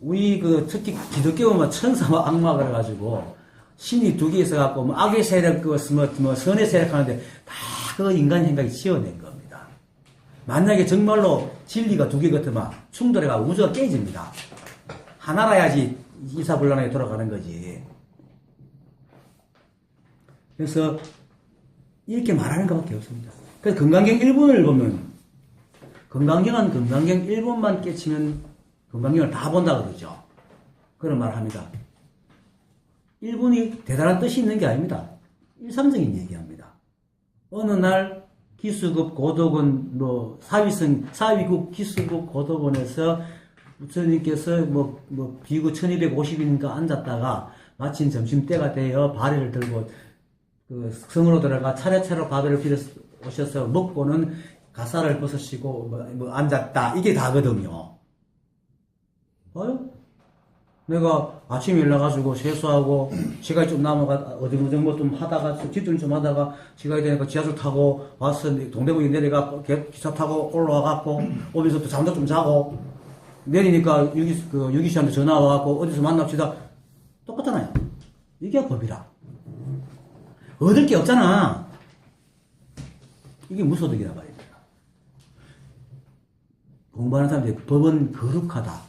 [SPEAKER 2] 우리 특히 기독교 보면 천사와 악마 그래가지고 신이 두 개 있어갖고 뭐 악의 세력 뭐 선의 세력 하는데 다 그 인간 생각이 지어낸 겁니다. 만약에 정말로 진리가 두 개 같으면 충돌해가 우주가 깨집니다. 하나라야지 이사불란하게 돌아가는 거지. 그래서 이렇게 말하는 것밖에 없습니다. 그래서 건강경 1분을 보면 건강경은 건강경 1분만 깨치면 건강경을 다 본다 그러죠. 그런 말을 합니다. 1분이 대단한 뜻이 있는 게 아닙니다. 일상적인 얘기합니다. 어느 날 기수급 고덕원 사위국 기수급 고덕원에서 부처님께서 비구 1250인가 앉았다가 마침 점심때가 되어 바리를 들고 성으로 들어가 차례차례 밥을 빌어 오셔서 먹고는 가사를 벗으시고 앉았다. 이게 다거든요. 내가 아침에 일어나가지고 세수하고 시간이 좀 남아가 어디서 좀 하다가 뒷줄 좀 하다가 시간이 되니까 지하철 타고 와서 동대문에 내려가 기차 타고 올라와갖고 오면서 또 잠도 좀 자고 내리니까 유기 씨한테 전화 와갖고 어디서 만납시다. 똑같잖아요. 이게 법이라. 얻을 게 없잖아. 이게 무소득이란 말입니다. 공부하는 사람들이 법은 거룩하다.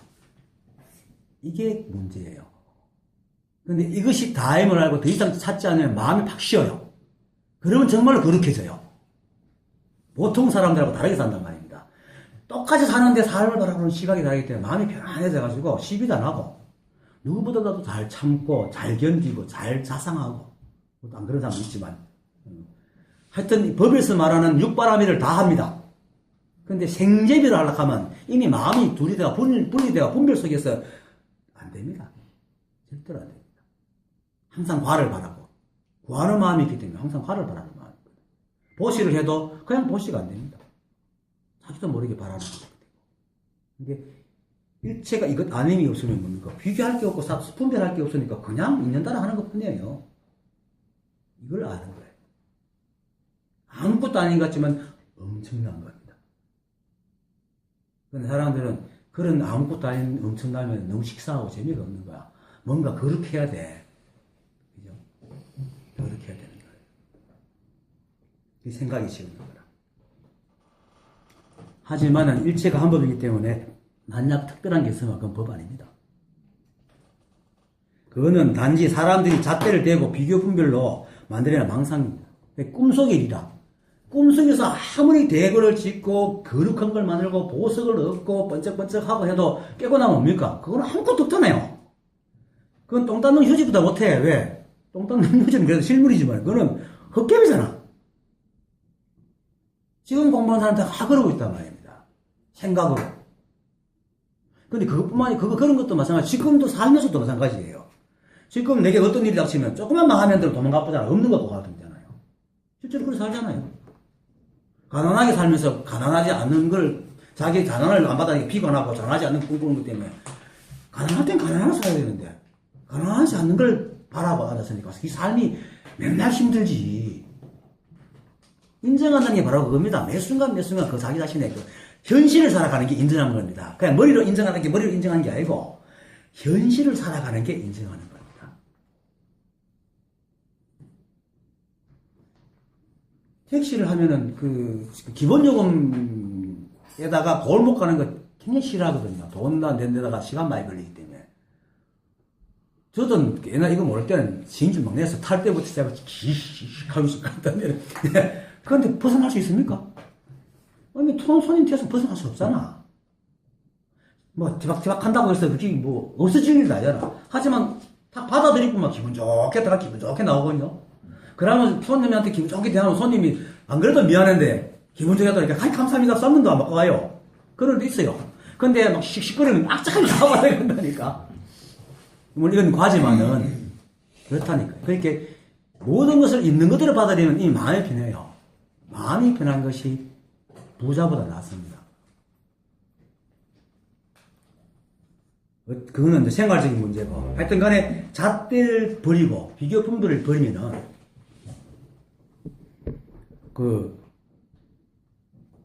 [SPEAKER 2] 이게 문제예요. 근데 이것이 다임을 알고 더 이상 찾지 않으면 마음이 팍 쉬어요. 그러면 정말로 거룩해져요. 보통 사람들하고 다르게 산단 말입니다. 똑같이 사는데 삶을 바라보는 시각이 다르기 때문에 마음이 편안해져가지고 시비도 안 하고 누구보다도 잘 참고 잘 견디고 잘 자상하고 안 그런 사람도 있지만 하여튼 법에서 말하는 육바라밀을 다 합니다. 근데 생제비를 하려고 하면 이미 마음이 분리되어 분별 속에서 안 됩니다. 절대로 안 됩니다. 항상 과를 바라고 구하는 마음이 있기 때문에 항상 과를 바라는 마음입니다. 보시를 해도 그냥 보시가 안 됩니다. 자기도 모르게 바라는 거기 때문에. 근데 일체가 이것 아님이 없으면 뭡니까? 비교할 게 없고 분별할 게 없으니까 그냥 있는다라 하는 것 뿐이에요. 이걸 아는 거예요. 아무것도 아닌 것 같지만 엄청난 겁니다. 그런데 사람들은 그런 아무것도 아닌 엄청나면 너무 식상하고 재미가 없는 거야. 뭔가 거룩해야 돼. 그죠? 거룩해야 되는 거예요. 이 생각이 지우는 거라. 하지만은 일체가 한 법이기 때문에 만약 특별한 게 있으면 그건 법 아닙니다. 그거는 단지 사람들이 잣대를 대고 비교 분별로 만들어낸 망상입니다. 꿈속의 일이다. 꿈속에서 아무리 대거를 짓고 거룩한 걸 만들고 보석을 얻고 번쩍번쩍하고 해도 깨고 나면 뭡니까? 그건 아무것도 없잖아요. 그건 똥 닦는 휴지보다 못해. 왜? 똥 닦는 휴지는 그래도 실물이지만 그거는 헛개비잖아. 지금 공부하는 사람들 다 그러고 있단 말입니다. 생각으로. 근데 그것뿐만이 그런 것도 마찬가지. 지금도 살면서도 마찬가지예요. 지금 내게 어떤 일이 닥치면 조금만 하면 도망가 보잖아. 없는 것 같고 되잖아요. 실제로 그렇게 살잖아요. 가난하게 살면서 가난하지 않는 걸 자기 가난을 안 받아 비관하고 가난하지 않는 꿈꾸는 것 때문에 가난할 땐 가난하게 살아야 되는데 가난하지 않는 걸 바라고 앉았으니까 이 삶이 맨날 힘들지. 인정한다는 게 바로 그겁니다. 매 순간 그 자기 자신의 그 현실을 살아가는 게 인정하는 겁니다. 그냥 머리로 인정하는 게 머리로 인정하는 게 아니고 현실을 살아가는 게 인정하는 겁니다. 택시를 하면은 기본요금에다가 골목 가는 거 굉장히 싫어하거든요. 돈도 안 되는데다가 시간 많이 걸리기 때문에. 저도 옛날 이거 모를 때는 진줄 막 내서 탈 때부터 시작해서 하면서 갔다면 그런데 벗어날 수 있습니까? 아니, 손님 뒤에서 벗어날 수 없잖아. 뒤박뒤박 한다고 해서 그게 없어질 일도 아니잖아. 하지만 딱 받아들이고 막 기분 좋게 나오거든요. 그러면 손님한테 기분 좋게 대하면 손님이 안 그래도 미안한데 기본적으로 이렇게 감사합니다 썸는도 안 먹고 가요. 그런 데 있어요. 근데 막 씩씩거리면 악착하게 잡아야 된다니까. 물론 이건 과지만은 그렇다니까. 그렇게 모든 것을 있는 그대로 받아들이면 이 마음이 편해요. 마음이 편한 것이 부자보다 낫습니다. 그거는 이제 생활적인 문제고. 하여튼 간에 잣대를 버리고 비교 분별을 버리면은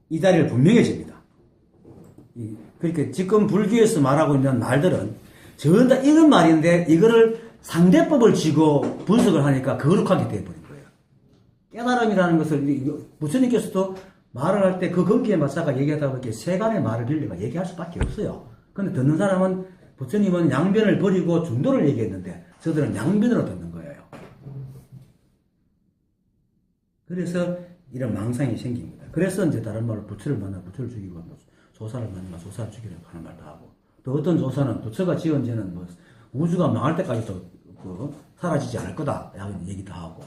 [SPEAKER 2] 이 자리를 분명해집니다. 그렇게 지금 불교에서 말하고 있는 말들은 전부 다 이런 말인데 이거를 상대법을 쥐고 분석을 하니까 거룩하게 되어버린 거예요. 깨달음이라는 것을 부처님께서도 말을 할 때 그 거기에 맞다가 얘기하다 보니까 세간의 말을 빌려가 얘기할 수밖에 없어요. 근데 듣는 사람은 부처님은 양변을 버리고 중도를 얘기했는데 저들은 양변으로 듣는 거예요. 그래서 이런 망상이 생깁니다. 그래서 이제 다른 말로 부처를 만나 부처를 죽이고 조사를 만나 조사를 죽이려고 하는 말도 하고 또 어떤 조사는 부처가 지은 죄는 뭐 우주가 망할 때까지도 사라지지 않을 거다 라는 얘기도 하고.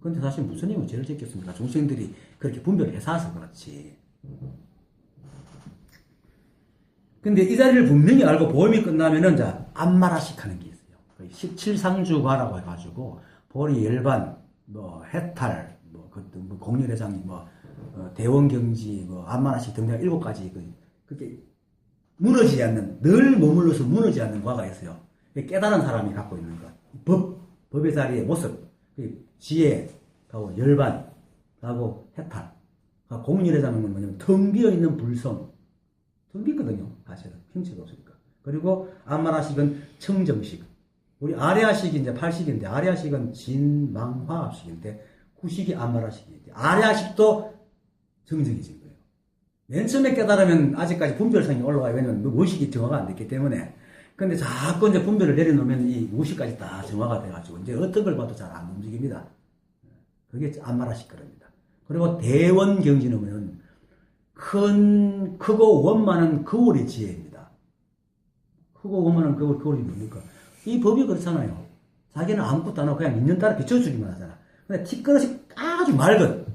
[SPEAKER 2] 근데 사실 부처님은 죄를 짓겠습니까? 중생들이 그렇게 분별을 해서 그렇지. 근데 이 자리를 분명히 알고 보험이 끝나면은 자 암마라식 하는 게 있어요. 17상주과라고 해가지고 보리, 열반, 뭐 해탈, 뭐 공렬회장, 대원경지, 암마라식 등등 7가지 그렇게 무너지지 않는, 늘 머물러서 무너지지 않는 과가 있어요. 깨달은 사람이 갖고 있는 것. 법의 자리의 모습, 지혜하고 열반하고 해탈. 공렬회장은 뭐냐면 텅 비어있는 불성. 텅 비거든요. 사실은. 형체가 없으니까. 그리고 암마라식은 청정식. 우리 아레아식이 이제 8식인데, 아레아식은 진망화합식인데, 9식이 암마라식이지. 아레아식도 정정해진 거예요. 맨 처음에 깨달으면 아직까지 분별성이 올라와요. 왜냐면 무의식이 정화가 안 됐기 때문에. 근데 자꾸 이제 분별을 내려놓으면 이 무의식까지 다 정화가 돼가지고, 이제 어떤 걸 봐도 잘 안 움직입니다. 그게 암마라식 그럽니다. 그리고 대원경지는 크고 원만한 거울의 지혜입니다. 크고 원만한 거울이 뭡니까? 이 법이 그렇잖아요. 자기는 아무것도 안 하고 그냥 있는 따라 비춰주기만 하잖아. 근데 티끌이 아주 맑은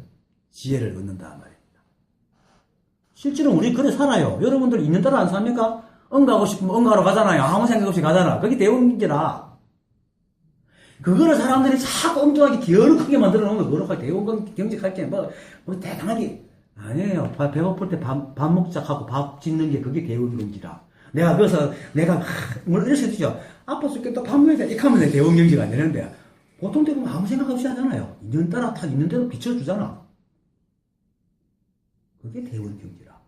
[SPEAKER 2] 지혜를 얻는다 말입니다. 실제로 우리 그래 살아요. 여러분들 있는 따라 안 삽니까? 응가하고 싶으면 응가하러 가잖아요. 아무 생각 없이 가잖아. 그게 대원경지라. 그거를 사람들이 자꾸 엉뚱하게 기어르크게 만들어 놓으면 거룩하게 대원경지할 게 뭐 대단하게 아니에요. 배고플 때 밥 먹자 하고 밥 짓는 게 그게 대원경지라. 내가 뭘 이럴 수 있죠. 아파 죽겠다 밥 먹어야 돼. 이렇게 하면 내 대원경지가 안 되는데 보통 대부분 아무 생각 없이 하잖아요. 있는 따라 다 있는 대로 비춰주잖아. 그게 대원경지라.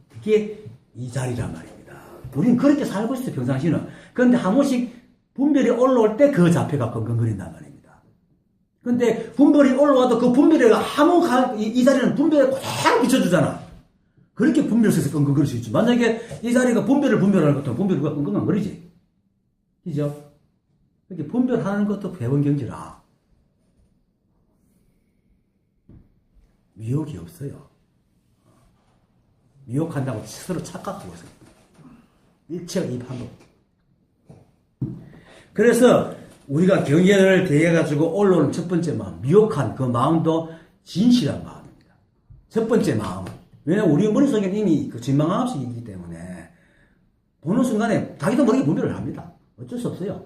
[SPEAKER 2] 그게 이 자리란 말입니다. 우리는 그렇게 살고 있어요. 평상시는. 그런데 한 번씩 분별이 올라올 때 그 자폐가 끙끙거린단 말입니다. 근데 분별이 올라와도 그 분별이 이 자리는 분별에 그대로 비춰주잖아. 그렇게 분별해서 끙끙거릴 수 있지. 만약에 이 자리가 분별하는 것도 분별이 끙끙거리지. 그죠? 이렇게 분별하는 것도 대원경지라. 미혹이 없어요. 미혹한다고 스스로 착각하고 있어요. 일체의방법. 그래서 우리가 경계를 대해가지고 올라오는 첫 번째 마음, 미혹한 그 마음도 진실한 마음입니다. 첫 번째 마음은. 왜냐면 우리 머릿속에 이미 그 진망합식이기 때문에 보는 순간에 자기도 모르게 분별을 합니다. 어쩔 수 없어요.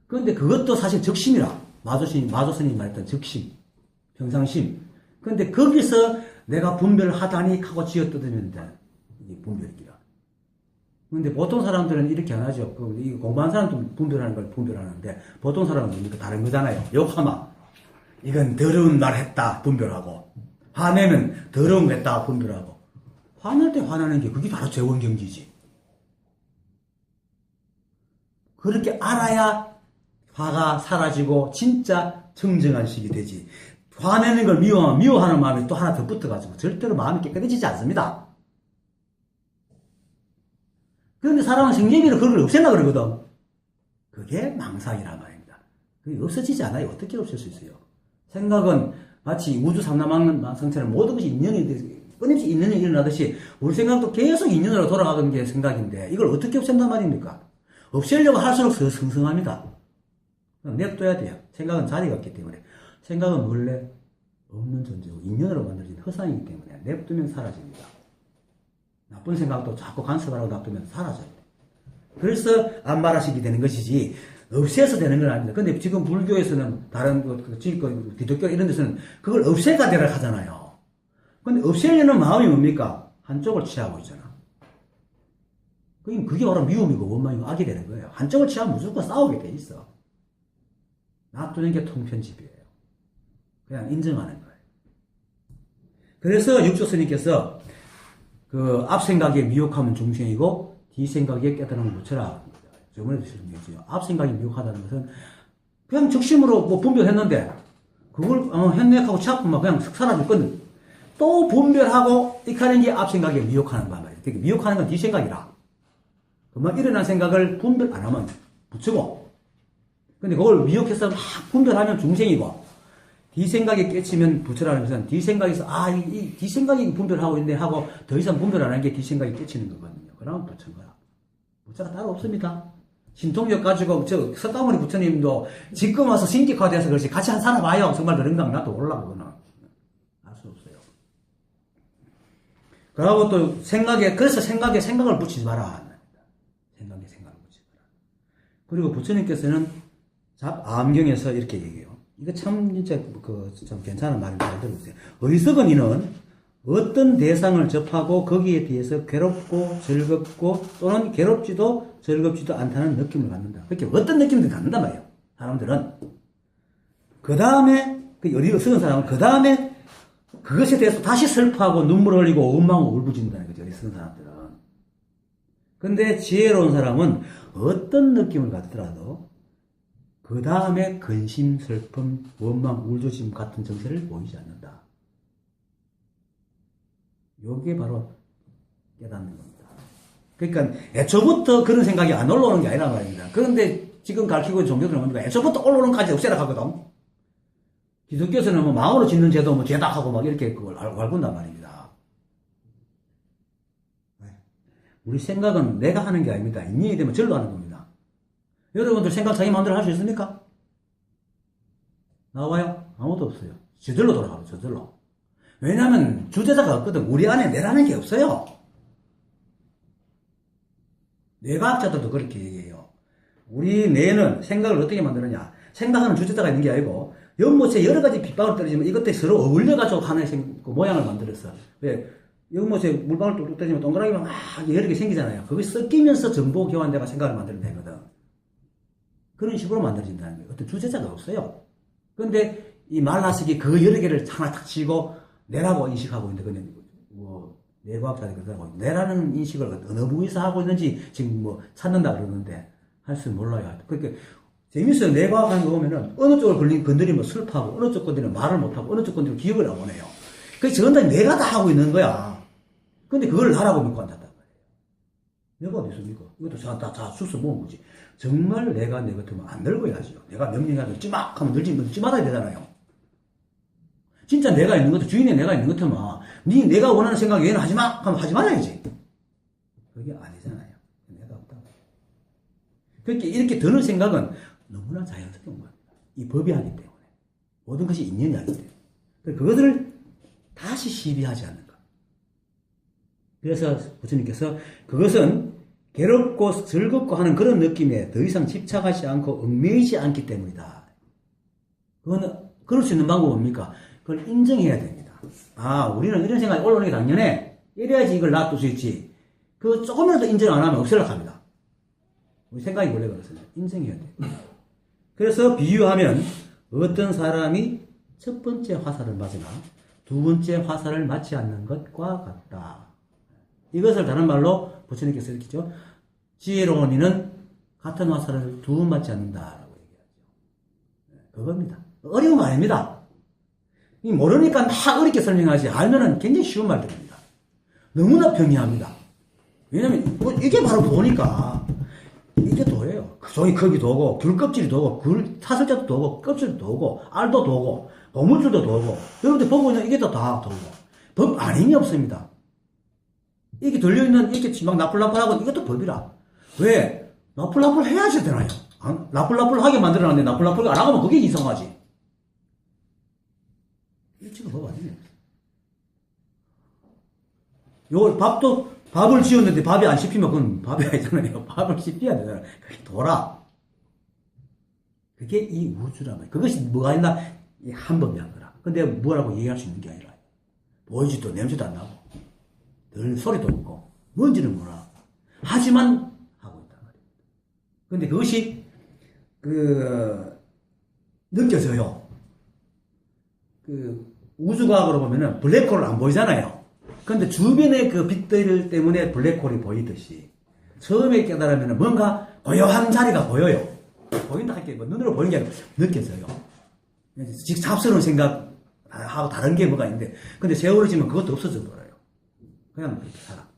[SPEAKER 2] 그런데 그것도 사실 적심이라. 마조스님이 말했던 적심, 평상심. 그런데 거기서 내가 분별을 하다니 하고 쥐어뜯으면 이게 분별이기라. 근데 보통 사람들은 이렇게 안 하죠. 공부한 사람도 분별하는 걸 분별하는데, 보통 사람은 뭡니까? 다른 거잖아요. 욕하면, 이건 더러운 말 했다, 분별하고. 화내면 더러운 거 했다, 분별하고. 화낼 때 화나는 게 그게 바로 재원경지지. 그렇게 알아야 화가 사라지고, 진짜 청정한 식이 되지. 화내는 걸 미워하는 마음이 또 하나 더 붙어가지고, 절대로 마음이 깨끗해지지 않습니다. 그런데 사람은 생계비로 그걸 없애려고 그러거든. 그게 망상이란 말입니다. 그게 없어지지 않아요. 어떻게 없앨 수 있어요? 생각은 마치 우주 상남망성처럼 모든 것이 끊임없이 인연이 일어나듯이 우리 생각도 계속 인연으로 돌아가는 게 생각인데 이걸 어떻게 없앤단 말입니까? 없애려고 할수록 성성합니다. 냅둬야 돼요. 생각은 자리가 없기 때문에. 생각은 원래 없는 존재고 인연으로 만들어진 허상이기 때문에 냅두면 사라집니다. 나쁜 생각도 자꾸 간섭하라고 놔두면 사라져요. 그래서 안말하시게 되는 것이지 없애서 되는 건 아닙니다. 근데 지금 불교에서는 다른 기독교 이런 데서는 그걸 없애가 되라 하잖아요. 근데 없애려는 마음이 뭡니까? 한쪽을 취하고 있잖아. 그게 바로 미움이고 원망이고 악이 되는 거예요. 한쪽을 취하면 무조건 싸우게 돼 있어. 놔두는 게 통편집이에요. 그냥 인정하는 거예요. 그래서 육조스님께서 그 앞생각에 미혹하면 중생이고 뒤생각에 깨달음을 묻혀라. 저번에도 설명했죠. 앞생각이 미혹하다는 것은 그냥 적심으로 뭐 분별했는데 그걸 현맥하고 치아프면 그냥 사라졌거든. 또 분별하고 이카는 게 앞생각에 미혹하는 거야 말이야. 그러니까 미혹하는 건 뒤생각이라. 그만 일어난 생각을 분별 안 하면 붙이고 근데 그걸 미혹해서 막 분별하면 중생이고 뒤생각에 깨치면 부처라는 것은 뒤생각에서 이 뒤생각이 분별하고 있네 하고 더 이상 분별 안 하는 게 뒤생각이 깨치는 거거든요. 그러면 부처인 거야. 부처가 따로 없습니다. 신통력 가지고 석가모니 부처님도 지금 와서 신격화돼서 그렇지 같이 한 사람 와요. 정말 그런 강 나도 몰라 그거는 알 수 없어요. 그러고 또 그래서 생각에 생각을 붙이지 마라. 생각에 생각을 붙이지 마라. 그리고 부처님께서는 암경에서 이렇게 얘기해요. 이거 참 진짜 참 괜찮은 말인데 잘 들어보세요. 어리석은 이는 어떤 대상을 접하고 거기에 비해서 괴롭고 즐겁고 또는 괴롭지도 즐겁지도 않다는 느낌을 갖는다. 그렇게 어떤 느낌을 갖는단 말이에요. 사람들은. 그 다음에 어리석은 사람은 그 다음에 그것에 대해서 다시 슬퍼하고 눈물 흘리고 원망하고 울부짖는다는 거죠. 어리석은 사람들은. 근데 지혜로운 사람은 어떤 느낌을 갖더라도 그 다음에 근심, 슬픔, 원망, 울조심 같은 정세를 보이지 않는다. 요게 바로 깨닫는 겁니다. 그러니까 애초부터 그런 생각이 안 올라오는 게 아니란 말입니다. 그런데 지금 가르치고 있는 종교들은 뭡니까? 애초부터 올라오는 까지 없애라 하거든. 기독교에서는 뭐 마음으로 짓는 죄도 뭐 죄다 하고 막 이렇게 그걸 알고는단 말입니다. 우리 생각은 내가 하는 게 아닙니다. 인연이 되면 절로 하는 겁니다. 여러분들 생각 자기 마음대로 할 수 있습니까? 나와요? 아무도 없어요. 저절로 돌아가요. 저절로. 왜냐하면 주제자가 없거든. 우리 안에 내라는 게 없어요. 뇌과학자들도 그렇게 얘기해요. 우리 뇌는 생각을 어떻게 만드느냐. 생각하는 주제자가 있는 게 아니고 연못에 여러 가지 빗방울 떨어지면 이것들이 서로 어울려가지고 하나의 모양을 만들었어. 왜? 연못에 물방울 뚝뚝 떨어지면 동그라미가 막 여러 개 생기잖아요. 그것이 섞이면서 정보 교환되가 생각을 만들면 되거든. 그런 식으로 만들어진다는 거예요. 어떤 주제자가 없어요. 그런데 이 말라식이 그 여러 개를 하나 탁 치고 뇌라고 인식하고 있는데, 그냥 뭐 뇌과학자들이 그러더라고요. 뇌라는 인식을 어느 부위에서 하고 있는지 지금 뭐 찾는다 그러는데 할 줄 몰라요. 그러니까 재밌어요. 뇌과학 하는 거 보면은 어느 쪽을 건드리면 슬퍼하고 어느 쪽 건드리면 말을 못하고 어느 쪽 건드리면 기억을 안 오네요. 그래서 저건 다 내가 다 하고 있는 거야. 근데 그걸 나라고 믿고 앉았단 말이에요. 내가 어디 있습니까? 이것도 다 수습 모은 거지. 정말 내가 내 같으면 안 늙어야지요. 내가 명령하면 찌막 하면 찌마다야 되잖아요. 진짜 내가 있는 것도 주인의 내가 있는 것 같으면 내가 원하는 생각 얘는 하지 마 하면 하지 말아야지. 그게 아니잖아요. 내가 없다고. 그렇게 이렇게 드는 생각은 너무나 자연스러운 겁니다. 이 법이 하기 때문에. 모든 것이 인연이 하기 때문에. 그것을 다시 시비하지 않는 것. 그래서 부처님께서 그것은 괴롭고 즐겁고 하는 그런 느낌에 더 이상 집착하지 않고 얽매이지 않기 때문이다. 그럴 수 있는 방법은 뭡니까? 그걸 인정해야 됩니다. 우리는 이런 생각이 올라오는 게 당연해. 이래야지 이걸 놔둘 수 있지. 그 조금이라도 인정 안 하면 없애려고 합니다. 우리 생각이 원래 그렇습니다. 인정해야 돼요. 그래서 비유하면 어떤 사람이 첫 번째 화살을 맞으나 두 번째 화살을 맞지 않는 것과 같다. 이것을 다른 말로 부처님께서 이렇게 했죠. 지혜로운 이는 같은 화살을 두 번 맞지 않는다라고 얘기하죠. 그겁니다. 어려운 거 아닙니다. 모르니까 막 어렵게 설명하지. 알면은 굉장히 쉬운 말들입니다. 너무나 평이합니다. 왜냐면 이게 바로 도니까. 이게 도예요. 종이 크기 도고, 귤 껍질이 도고, 사슬자도 도고, 껍질도 도고, 알도 도고, 고물줄도 도고. 여러분들 보고 있는 이게 다 도고. 법 아닌게 없습니다. 이게 들려있는, 이게 막 나풀나풀하고 이것도 법이라. 왜? 나풀나풀 해야지 되나요? 나풀나풀 하게 만들어놨는데 나풀나풀 안 하면 그게 이상하지. 지금 요 밥을 지었는데 밥이 안 씹히면 그건 밥이 아니잖아요. 밥을 씹혀야 되잖아요. 그게 돌아. 그게 이 우주란 말이에요. 그것이 뭐가 있나? 이 한법이란 거라. 근데 뭐라고 얘기할 수 있는 게 아니라 보이지도 냄새도 안 나고 늘 소리도 없고 뭔지는 몰라. 하지만 하고 있단 말이에요. 근데 그것이 느껴져요. 우주과학으로 보면은 블랙홀을 안 보이잖아요. 근데 주변의 그 빛들 때문에 블랙홀이 보이듯이 처음에 깨달으면 뭔가 고요한 자리가 보여요. 보인다 할게 뭐 눈으로 보이는 게 아니라 느껴져요. 즉 잡스러운 생각하고 다른 게 뭐가 있는데, 근데 세월이 지면 그것도 없어져 버려요. 그냥 그렇게 살아.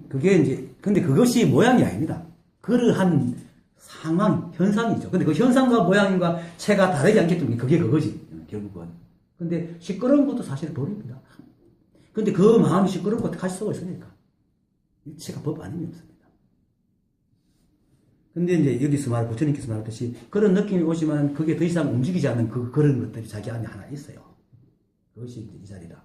[SPEAKER 2] 그게 이제 근데 그것이 모양이 아닙니다. 그러한 상황, 현상이죠. 근데 그 현상과 모양과 체가 다르지 않기 때문에 그게 그거지, 결국은. 근데 시끄러운 것도 사실 법입니다. 근데 그 마음이 시끄러운 것도 같이 쓰고 있으니까. 일체가 법 아니면 없습니다. 근데 이제 여기서 부처님께서 말했듯이 그런 느낌이 오지만 그게 더 이상 움직이지 않는 그런 것들이 자기 안에 하나 있어요. 그것이 이제 이 자리다.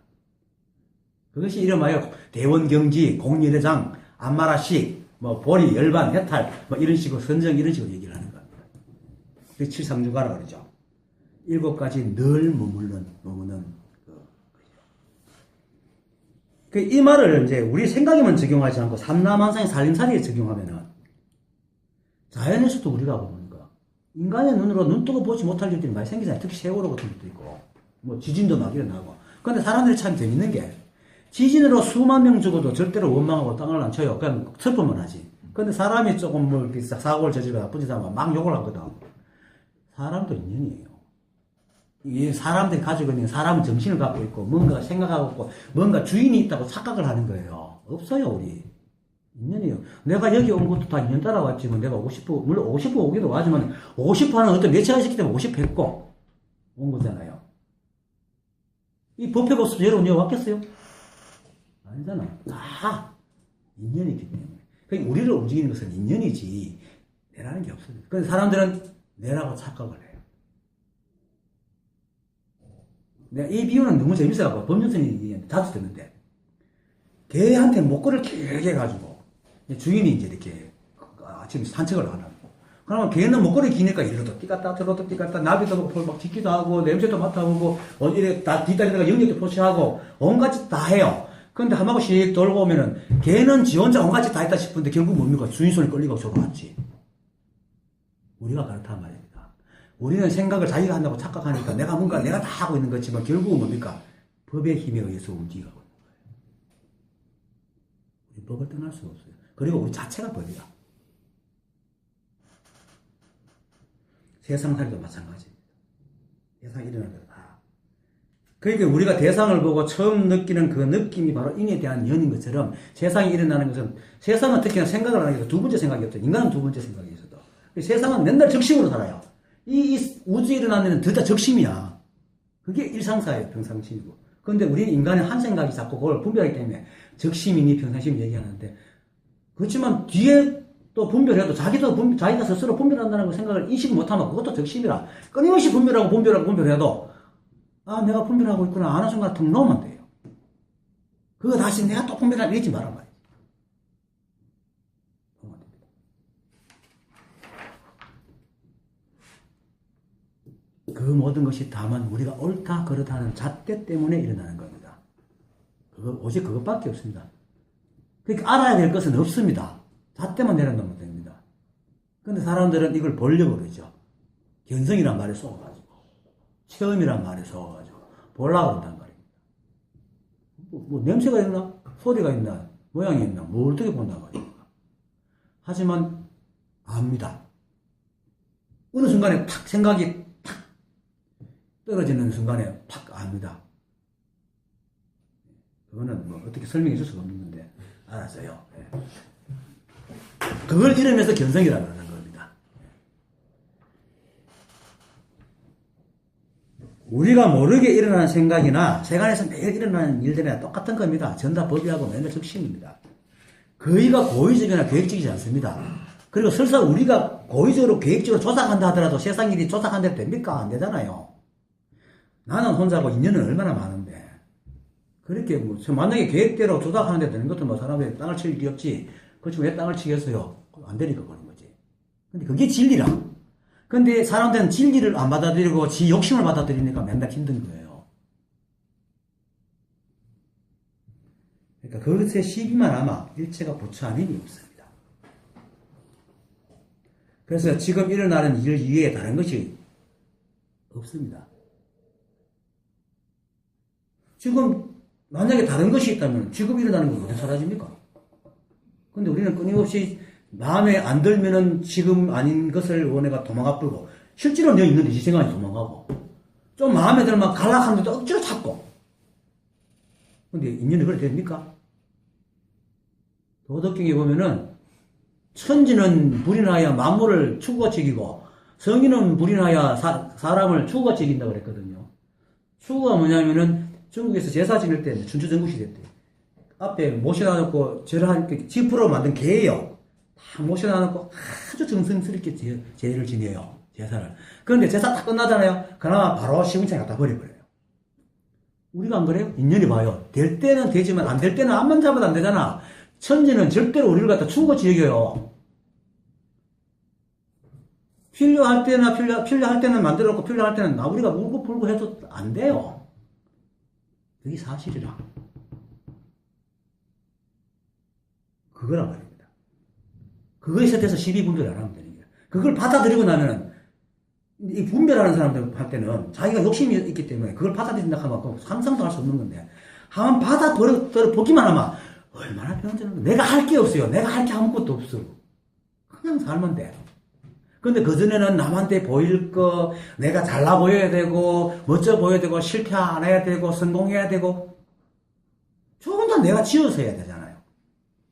[SPEAKER 2] 그것이 이름하여 대원경지, 공일회장, 안마라식, 보리, 열반, 해탈, 이런 식으로 선정 이런 식으로 얘기를 하는 겁니다. 그게 칠상주가라고 그러죠. 7가지 늘 머무는 이 말을 이제 우리 생각에만 적용하지 않고 삼라만상의 살림살이에 적용하면은 자연에서도 우리가 보니까 인간의 눈으로 눈 뜨고 보지 못할 일들이 많이 생기잖아요. 특히 세월호 같은 것도 있고 지진도 막 일어나고. 근데 사람들이 참 재밌는 게 지진으로 수만 명 죽어도 절대로 원망하고 땅을 안 쳐요. 그냥 슬픔만 하지. 근데 사람이 조금 사고를 저지르고 나쁜 짓 하면 막 욕을 하거든. 사람도 인연이에요. 이 사람들이 가지고 있는 사람은 정신을 갖고 있고 뭔가 생각하고 있고 뭔가 주인이 있다고 착각을 하는 거예요. 없어요, 우리. 인연이에요. 내가 여기 온 것도 다 인연 따라왔지만 내가 50%, 물론 50% 오기도 하지만 50%는 어떤 매체가 있기 때문에 50% 했고 온 거잖아요. 이 법회가 없어서 여러분 여기 왔겠어요? 아니잖아. 다 인연이 있기 때문에. 그러니까 우리를 움직이는 것은 인연이지 내라는 게 없어요. 그런데 사람들은 내라고 착각을 해요. 내가 이 비유는 너무 재밌어갖고 법륜스님 자주 듣는데 개한테 목걸이를 길게 해가지고 주인이 이제 이렇게 아침에 산책을 하라고. 그러면 개는 목걸이 기니까 이리로도 뛰갔다 저리로도 뛰갔다 나비도 막 짖기도 하고 냄새도 맡아보고 이래 다 뒷다리다가 영역도 표시하고 온갖 짓 다 해요. 근데 한 바퀴씩 돌고 오면은 개는 지 혼자 온갖 짓 다 했다 싶은데 결국 뭡니까? 주인 손에 끌리고 저로 왔지. 우리가 그렇단 말입니다. 우리는 생각을 자기가 한다고 착각하니까 내가 다 하고 있는 거지만 결국은 뭡니까? 법의 힘에 의해서 움직이고 있는 거예요. 우리 법을 떠날 수가 없어요. 그리고 우리 자체가 법이야. 세상살이도 마찬가지입니다. 세상이 일어나는 대로 다. 그러니까 우리가 대상을 보고 처음 느끼는 그 느낌이 바로 인에 대한 연인 것처럼 세상이 일어나는 것은 세상은 특히나 생각을 안 하게 돼서 두 번째 생각이 없죠. 인간은 두 번째 생각이 있어도. 세상은 맨날 적심으로 살아요. 이 우주에 일어나는 데는 둘 다 적심이야. 그게 일상사예요, 평상심이고. 그런데 우리는 인간의 한 생각이 자꾸 그걸 분별하기 때문에 적심이니 평상심 얘기하는데, 그렇지만 뒤에 또 분별해도 자기가 스스로 분별한다는 걸 생각을 인식 못하면 그것도 적심이라. 끊임없이 분별해도 내가 분별하고 있구나 아는 순간 툭 놓으면 돼요. 그거 다시 내가 또 분별하라 이러지 말란 말이야. 그 모든 것이 다만 우리가 옳다 그렇다는 잣대 때문에 일어나는 겁니다. 오직 그것밖에 없습니다. 그러니까 알아야 될 것은 없습니다. 잣대만 내려놓으면 됩니다. 근데 사람들은 이걸 보려고 그러죠. 견성이란 말에 속아가지고 체험이란 말에 속아가지고 보려고 그런단 말입니다. 냄새가 있나? 소리가 있나? 모양이 있나? 뭘 어떻게 본단 말입니까? 하지만 압니다. 어느 순간에 탁 생각이 떨어지는 순간에 팍 압니다. 그거는 어떻게 설명해 줄 수가 없는 건데 알았어요. 네. 그걸 이름에서 견성이라고 하는 겁니다. 우리가 모르게 일어나는 생각이나 세간에서 매일 일어나는 일들이나 똑같은 겁니다. 전다 법이하고 맨날 적심입니다. 거의가 고의적이나 계획적이지 않습니다. 그리고 설사 우리가 고의적으로 계획적으로 조작한다 하더라도 세상 일이 조작한 대로 됩니까? 안 되잖아요. 나는 혼자고 인연은 얼마나 많은데 그렇게 뭐 만약에 계획대로 조작하는데 되는 것도 뭐 사람들이 땅을 칠 일이 없지. 그렇지 왜 땅을 치겠어요? 안 되니까 그런 거지. 근데 그게 진리라. 근데 사람들은 진리를 안 받아들이고 지 욕심을 받아들이니까 맨날 힘든 거예요. 그러니까 그것의 시비만 아마 일체가 부처한 힘이 없습니다. 그래서 지금 일어나는 일 이외에 다른 것이 없습니다. 지금 만약에 다른 것이 있다면 지금 일어나는 건 어디 사라집니까? 근데 우리는 끊임없이 마음에 안 들면은 지금 아닌 것을 원해가 도망가 버리고 실제로 내 있는데 이 생각이 도망가고 좀 마음에 들면 갈락하는데도 억지로 찾고 근데 인연이 그래 됩니까? 도덕경에 보면은 천지는 불인하여 만물을 추구가 책이고 성인은 불인하여 사람을 추구가 책인다고 그랬거든요. 추구가 뭐냐면은 중국에서 제사 지낼 때 춘추전국시대 때 앞에 모셔다 놓고 절하니까 지프로 만든 개예요. 다 모셔다 놓고 아주 정성스럽게 제를 지내요. 제사를. 그런데 제사 다 끝나잖아요. 그나마 바로 시궁창에 갖다 버려버려요. 우리가 안 그래요? 인연이 봐요. 될 때는 되지만 안 될 때는 앞만 잡아도 안 되잖아. 천지는 절대로 우리를 갖다 추구가 지역이에요. 필요할 때나 필요할 때는 만들어 놓고 필요할 때는 우리가 울고 불고 해도 안 돼요. 그게 사실이라. 그거란 말입니다. 그거에 대해서 시비 분별 안 하면 되는 거예요. 그걸 받아들이고 나면은 이 분별하는 사람들한테는 자기가 욕심이 있기 때문에 그걸 받아들인다 하면 상상도 할 수 없는 건데 한번 받아보기만 하면 얼마나 편한지는 내가 할 게 없어요. 내가 할 게 아무것도 없어. 그냥 살면 돼. 근데 그전에는 남한테 보일 거, 내가 잘나 보여야 되고, 멋져 보여야 되고, 실패 안 해야 되고, 성공해야 되고, 조금 더 내가 지어서 해야 되잖아요.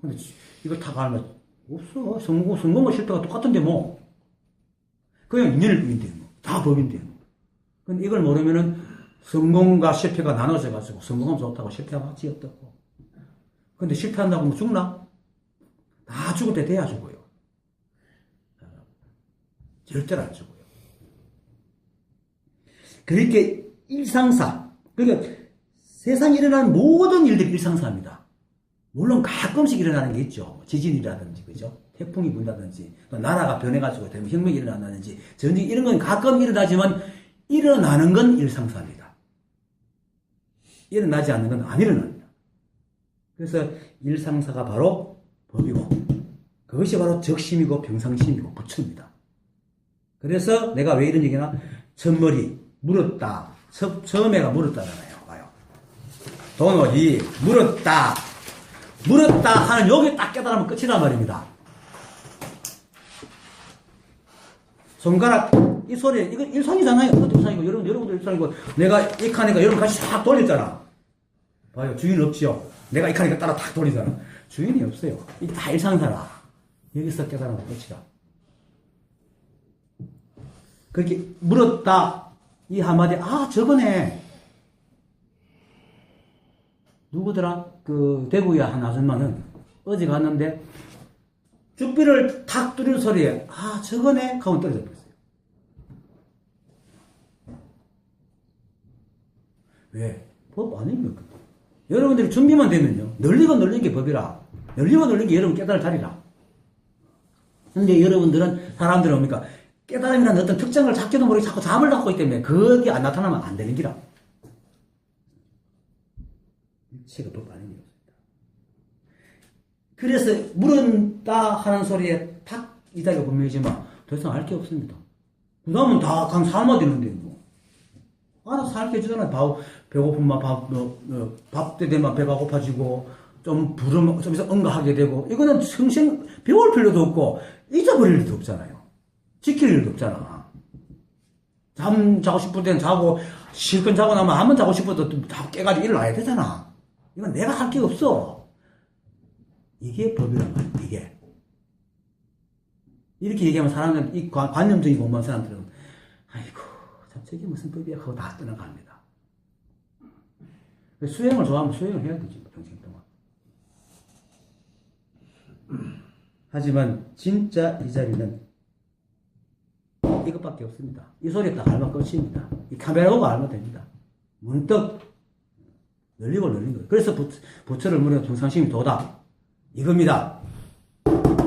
[SPEAKER 2] 근데 이걸 다 가면 없어. 성공과 실패가 똑같은데 뭐. 그냥 인연일 뿐인데 뭐. 다 법인데 뭐. 근데 이걸 모르면은 성공과 실패가 나눠져 가지고, 성공하면 좋다고 실패하면 하지 어떻고. 근데 실패한다고 뭐 죽나? 다 죽을 때 돼야 죽어요. 절대로 안 죽어요. 그렇게 일상사, 그러니까 세상에 일어나는 모든 일들이 일상사입니다. 물론 가끔씩 일어나는 게 있죠. 지진이라든지, 그죠? 태풍이 분다든지, 또 나라가 변해가지고 되면 혁명이 일어난다든지, 전쟁 이런 건 가끔 일어나지만 일어나는 건 일상사입니다. 일어나지 않는 건 안 일어납니다. 그래서 일상사가 바로 법이고, 그것이 바로 적심이고 평상심이고 부처입니다. 그래서 내가 왜 이런 얘기나? 첫머리, 물었다. 처음에가 물었다잖아요. 봐요. 도노히, 물었다. 물었다 하는 여기 딱 깨달으면 끝이란 말입니다. 손가락, 이 소리, 이거 일선이잖아요. 그것도 일선이고, 여러분도 일선이고, 내가 이 칸이니까 여러분 같이 싹 돌렸잖아. 봐요. 주인 없지요. 내가 이 칸이니까 따라 탁 돌리잖아. 주인이 없어요. 이게 다 일상사라. 여기서 깨달으면 끝이다. 그렇게 물었다. 이 한마디, 저거네. 누구더라? 그, 대구의 한 아줌마는 어제 갔는데, 죽비를 탁 뚫는 소리에, 저거네? 하고 떨어져 버렸어요. 왜? 법 아닙니까? 여러분들이 준비만 되면요. 널리고 널린 게 법이라. 널리고 널린 게 여러분 깨달을 자리라. 근데 여러분들은, 사람들은 뭡니까? 깨달음이라는 어떤 특징을 잡지도 모르게 자꾸 잠을 갖고 있기 때문에 그게 안 나타나면 안 되는 기라. 일체가 법 아닙니다. 그래서 물은다 하는 소리에 탁 이다가 분명히지만 더 이상 알 게 없습니다. 그 다음은 다 강 삶아 되는데 뭐. 알아서 살게 해주잖아요. 배고프면 밥 때 되면 배가 고파지고 좀 부르면 좀 있어 응가하게 되고 이거는 배울 필요도 없고 잊어버릴 일도 없잖아요. 지킬 일도 없잖아. 자고 싶을 때는 자고, 실컷 자고 나면 한번 자고 싶어도 다 깨가지고 일어나야 되잖아. 이건 내가 할 게 없어. 이게 법이란 말이야, 이게. 이렇게 얘기하면 사람들은, 이 관념적인 공부한 사람들은, 아이고, 참, 저게 무슨 법이야? 하고 다 떠나갑니다. 수행을 좋아하면 수행을 해야 되지, 평생 동안. 하지만, 진짜 이 자리는 이것밖에 없습니다. 이 소리 딱 알면 끝입니다. 이 카메라 보고 알면 됩니다. 문득 늘리고 늘린 거예요. 그래서 부처를 물어 평상심이 도다. 이겁니다.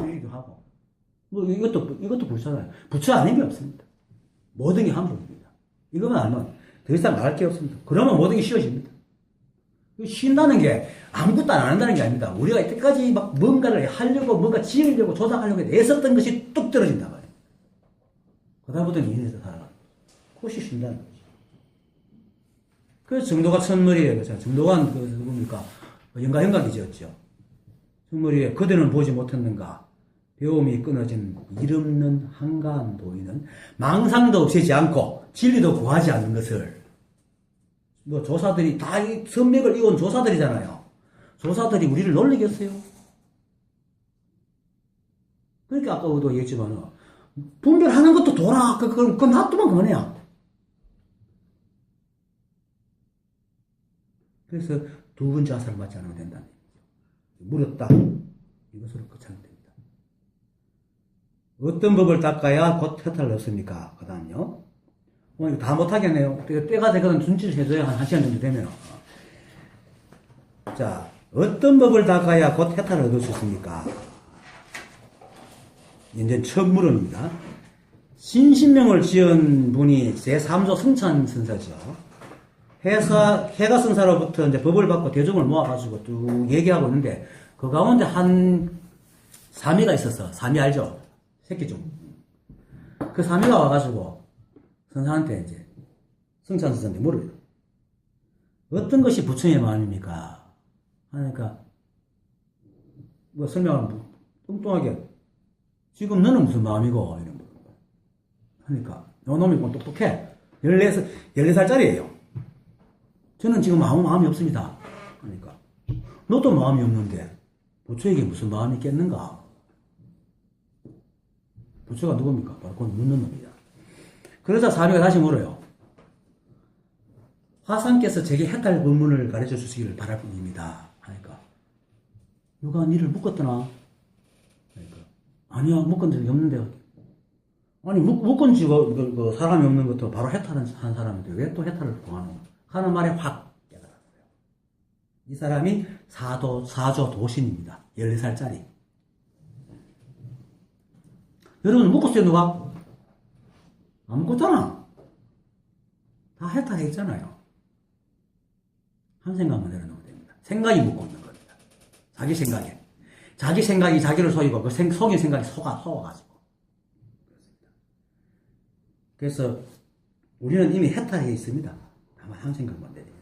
[SPEAKER 2] 이기도 하고. 뭐 이것도 부처잖아요. 부처 아닌 게 없습니다. 모든 게 한복입니다. 이것만 알면 더 이상 말할 게 없습니다. 그러면 모든 게 쉬워집니다. 쉰다는 게 아무것도 안 한다는 게 아닙니다. 우리가 이때까지 막 뭔가를 하려고, 뭔가 지으려고, 조작하려고 애썼던 것이 뚝 떨어진다 말이에요. 그다음부터는 인해서 살아가는 거죠. 그것이 쉰다는 거죠. 그래서 정도가 첫머리에, 정도가 누굽니까? 영가형각이 지었죠. 첫머리에 그대는 보지 못했는가? 배움이 끊어진 일없는 한가한 보이는 망상도 없애지 않고 진리도 구하지 않는 것을 뭐 조사들이 다 선맥을 이어온 조사들이잖아요. 조사들이 우리를 놀리겠어요? 그러니까 아까도 얘기했지만 분별하는 것도 돌아. 그건 놔두면 그만해요. 그래서 두 번째 화살을 맞지 않으면 된다는 얘기죠. 물었다. 이것으로 끝장이 됩니다. 어떤 법을 닦아야 곧 해탈을 얻습니까? 그 다음요. 이거 다 못하겠네요. 때가 되거든 준치를 해줘야 한 1시간 정도 되면. 자, 어떤 법을 닦아야 곧 해탈을 얻을 수 있습니까? 이제 첫 물음입니다. 신신명을 지은 분이 제3조 승찬선사죠. 해가 선사로부터 이제 법을 받고 대종을 모아가지고 쭉 얘기하고 있는데, 그 가운데 한 사미가 있었어. 사미 알죠? 새끼 중. 그 사미가 와가지고 선사한테 이제 승찬선사한테 물어요. 어떤 것이 부처의 마음입니까? 하니까 뭐 설명하면 뚱뚱하게 지금 너는 무슨 마음이고? 이런 거. 하니까 요 놈이 똑똑해. 14살짜리예요. 저는 지금 아무 마음이 없습니다. 그러니까 너도 마음이 없는데 부처에게 무슨 마음이 있겠는가? 부처가 누굽니까? 바로 그건 묻는 놈이다. 그러자 사미가 다시 물어요. 화상께서 제게 해탈 법문을 가르쳐 주시기를 바랄 뿐입니다. 하니까 누가 니를 묶었더나? 그러니까 아니야, 묶은 적이 없는데. 아니 묶은 지가 사람이 없는 것도 바로 해탈한 사람인데 왜 또 해탈을 구하는 거야? 하는 말에 확 깨달았어요. 이 사람이 사조 도신입니다. 14살짜리. 여러분 묶었어요, 누가? 안 묶었잖아. 다 해탈했잖아요. 한 생각만 내려놓으면 됩니다. 생각이 묶고 있는 겁니다. 자기 생각에. 자기 생각이 자기를 속이고 그 속인 생각이 속아가지고. 그래서 우리는 이미 해탈해 있습니다. 다만 한 생각만 내려요.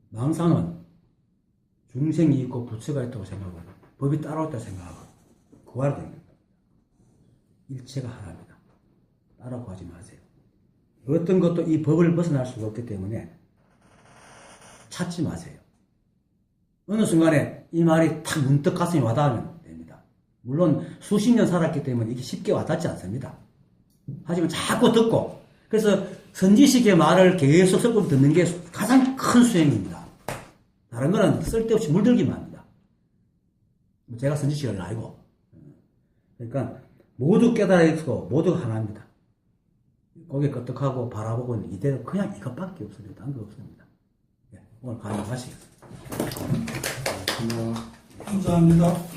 [SPEAKER 2] 망상은 중생이 있고 부처가 있다고 생각하고 법이 따라왔다고 생각하고 구하러 됩니다. 일체가 하나입니다. 따라 구하지 마세요. 어떤 것도 이 법을 벗어날 수가 없기 때문에 찾지 마세요. 어느 순간에 이 말이 탁 문득 가슴에 와닿으면 됩니다. 물론 수십 년 살았기 때문에 이게 쉽게 와닿지 않습니다. 하지만 자꾸 듣고, 그래서 선지식의 말을 계속 섞어 듣는 게 가장 큰 수행입니다. 다른 거는 쓸데없이 물들기만 합니다. 제가 선지식을 알고. 그러니까 모두 깨달아 있고 모두가 하나입니다. 고개 끄덕하고 바라보고는 이대로 그냥 이것밖에 없습니다. 딴 거 없습니다. 오늘 강의 마치겠습니다.
[SPEAKER 1] 감사합니다.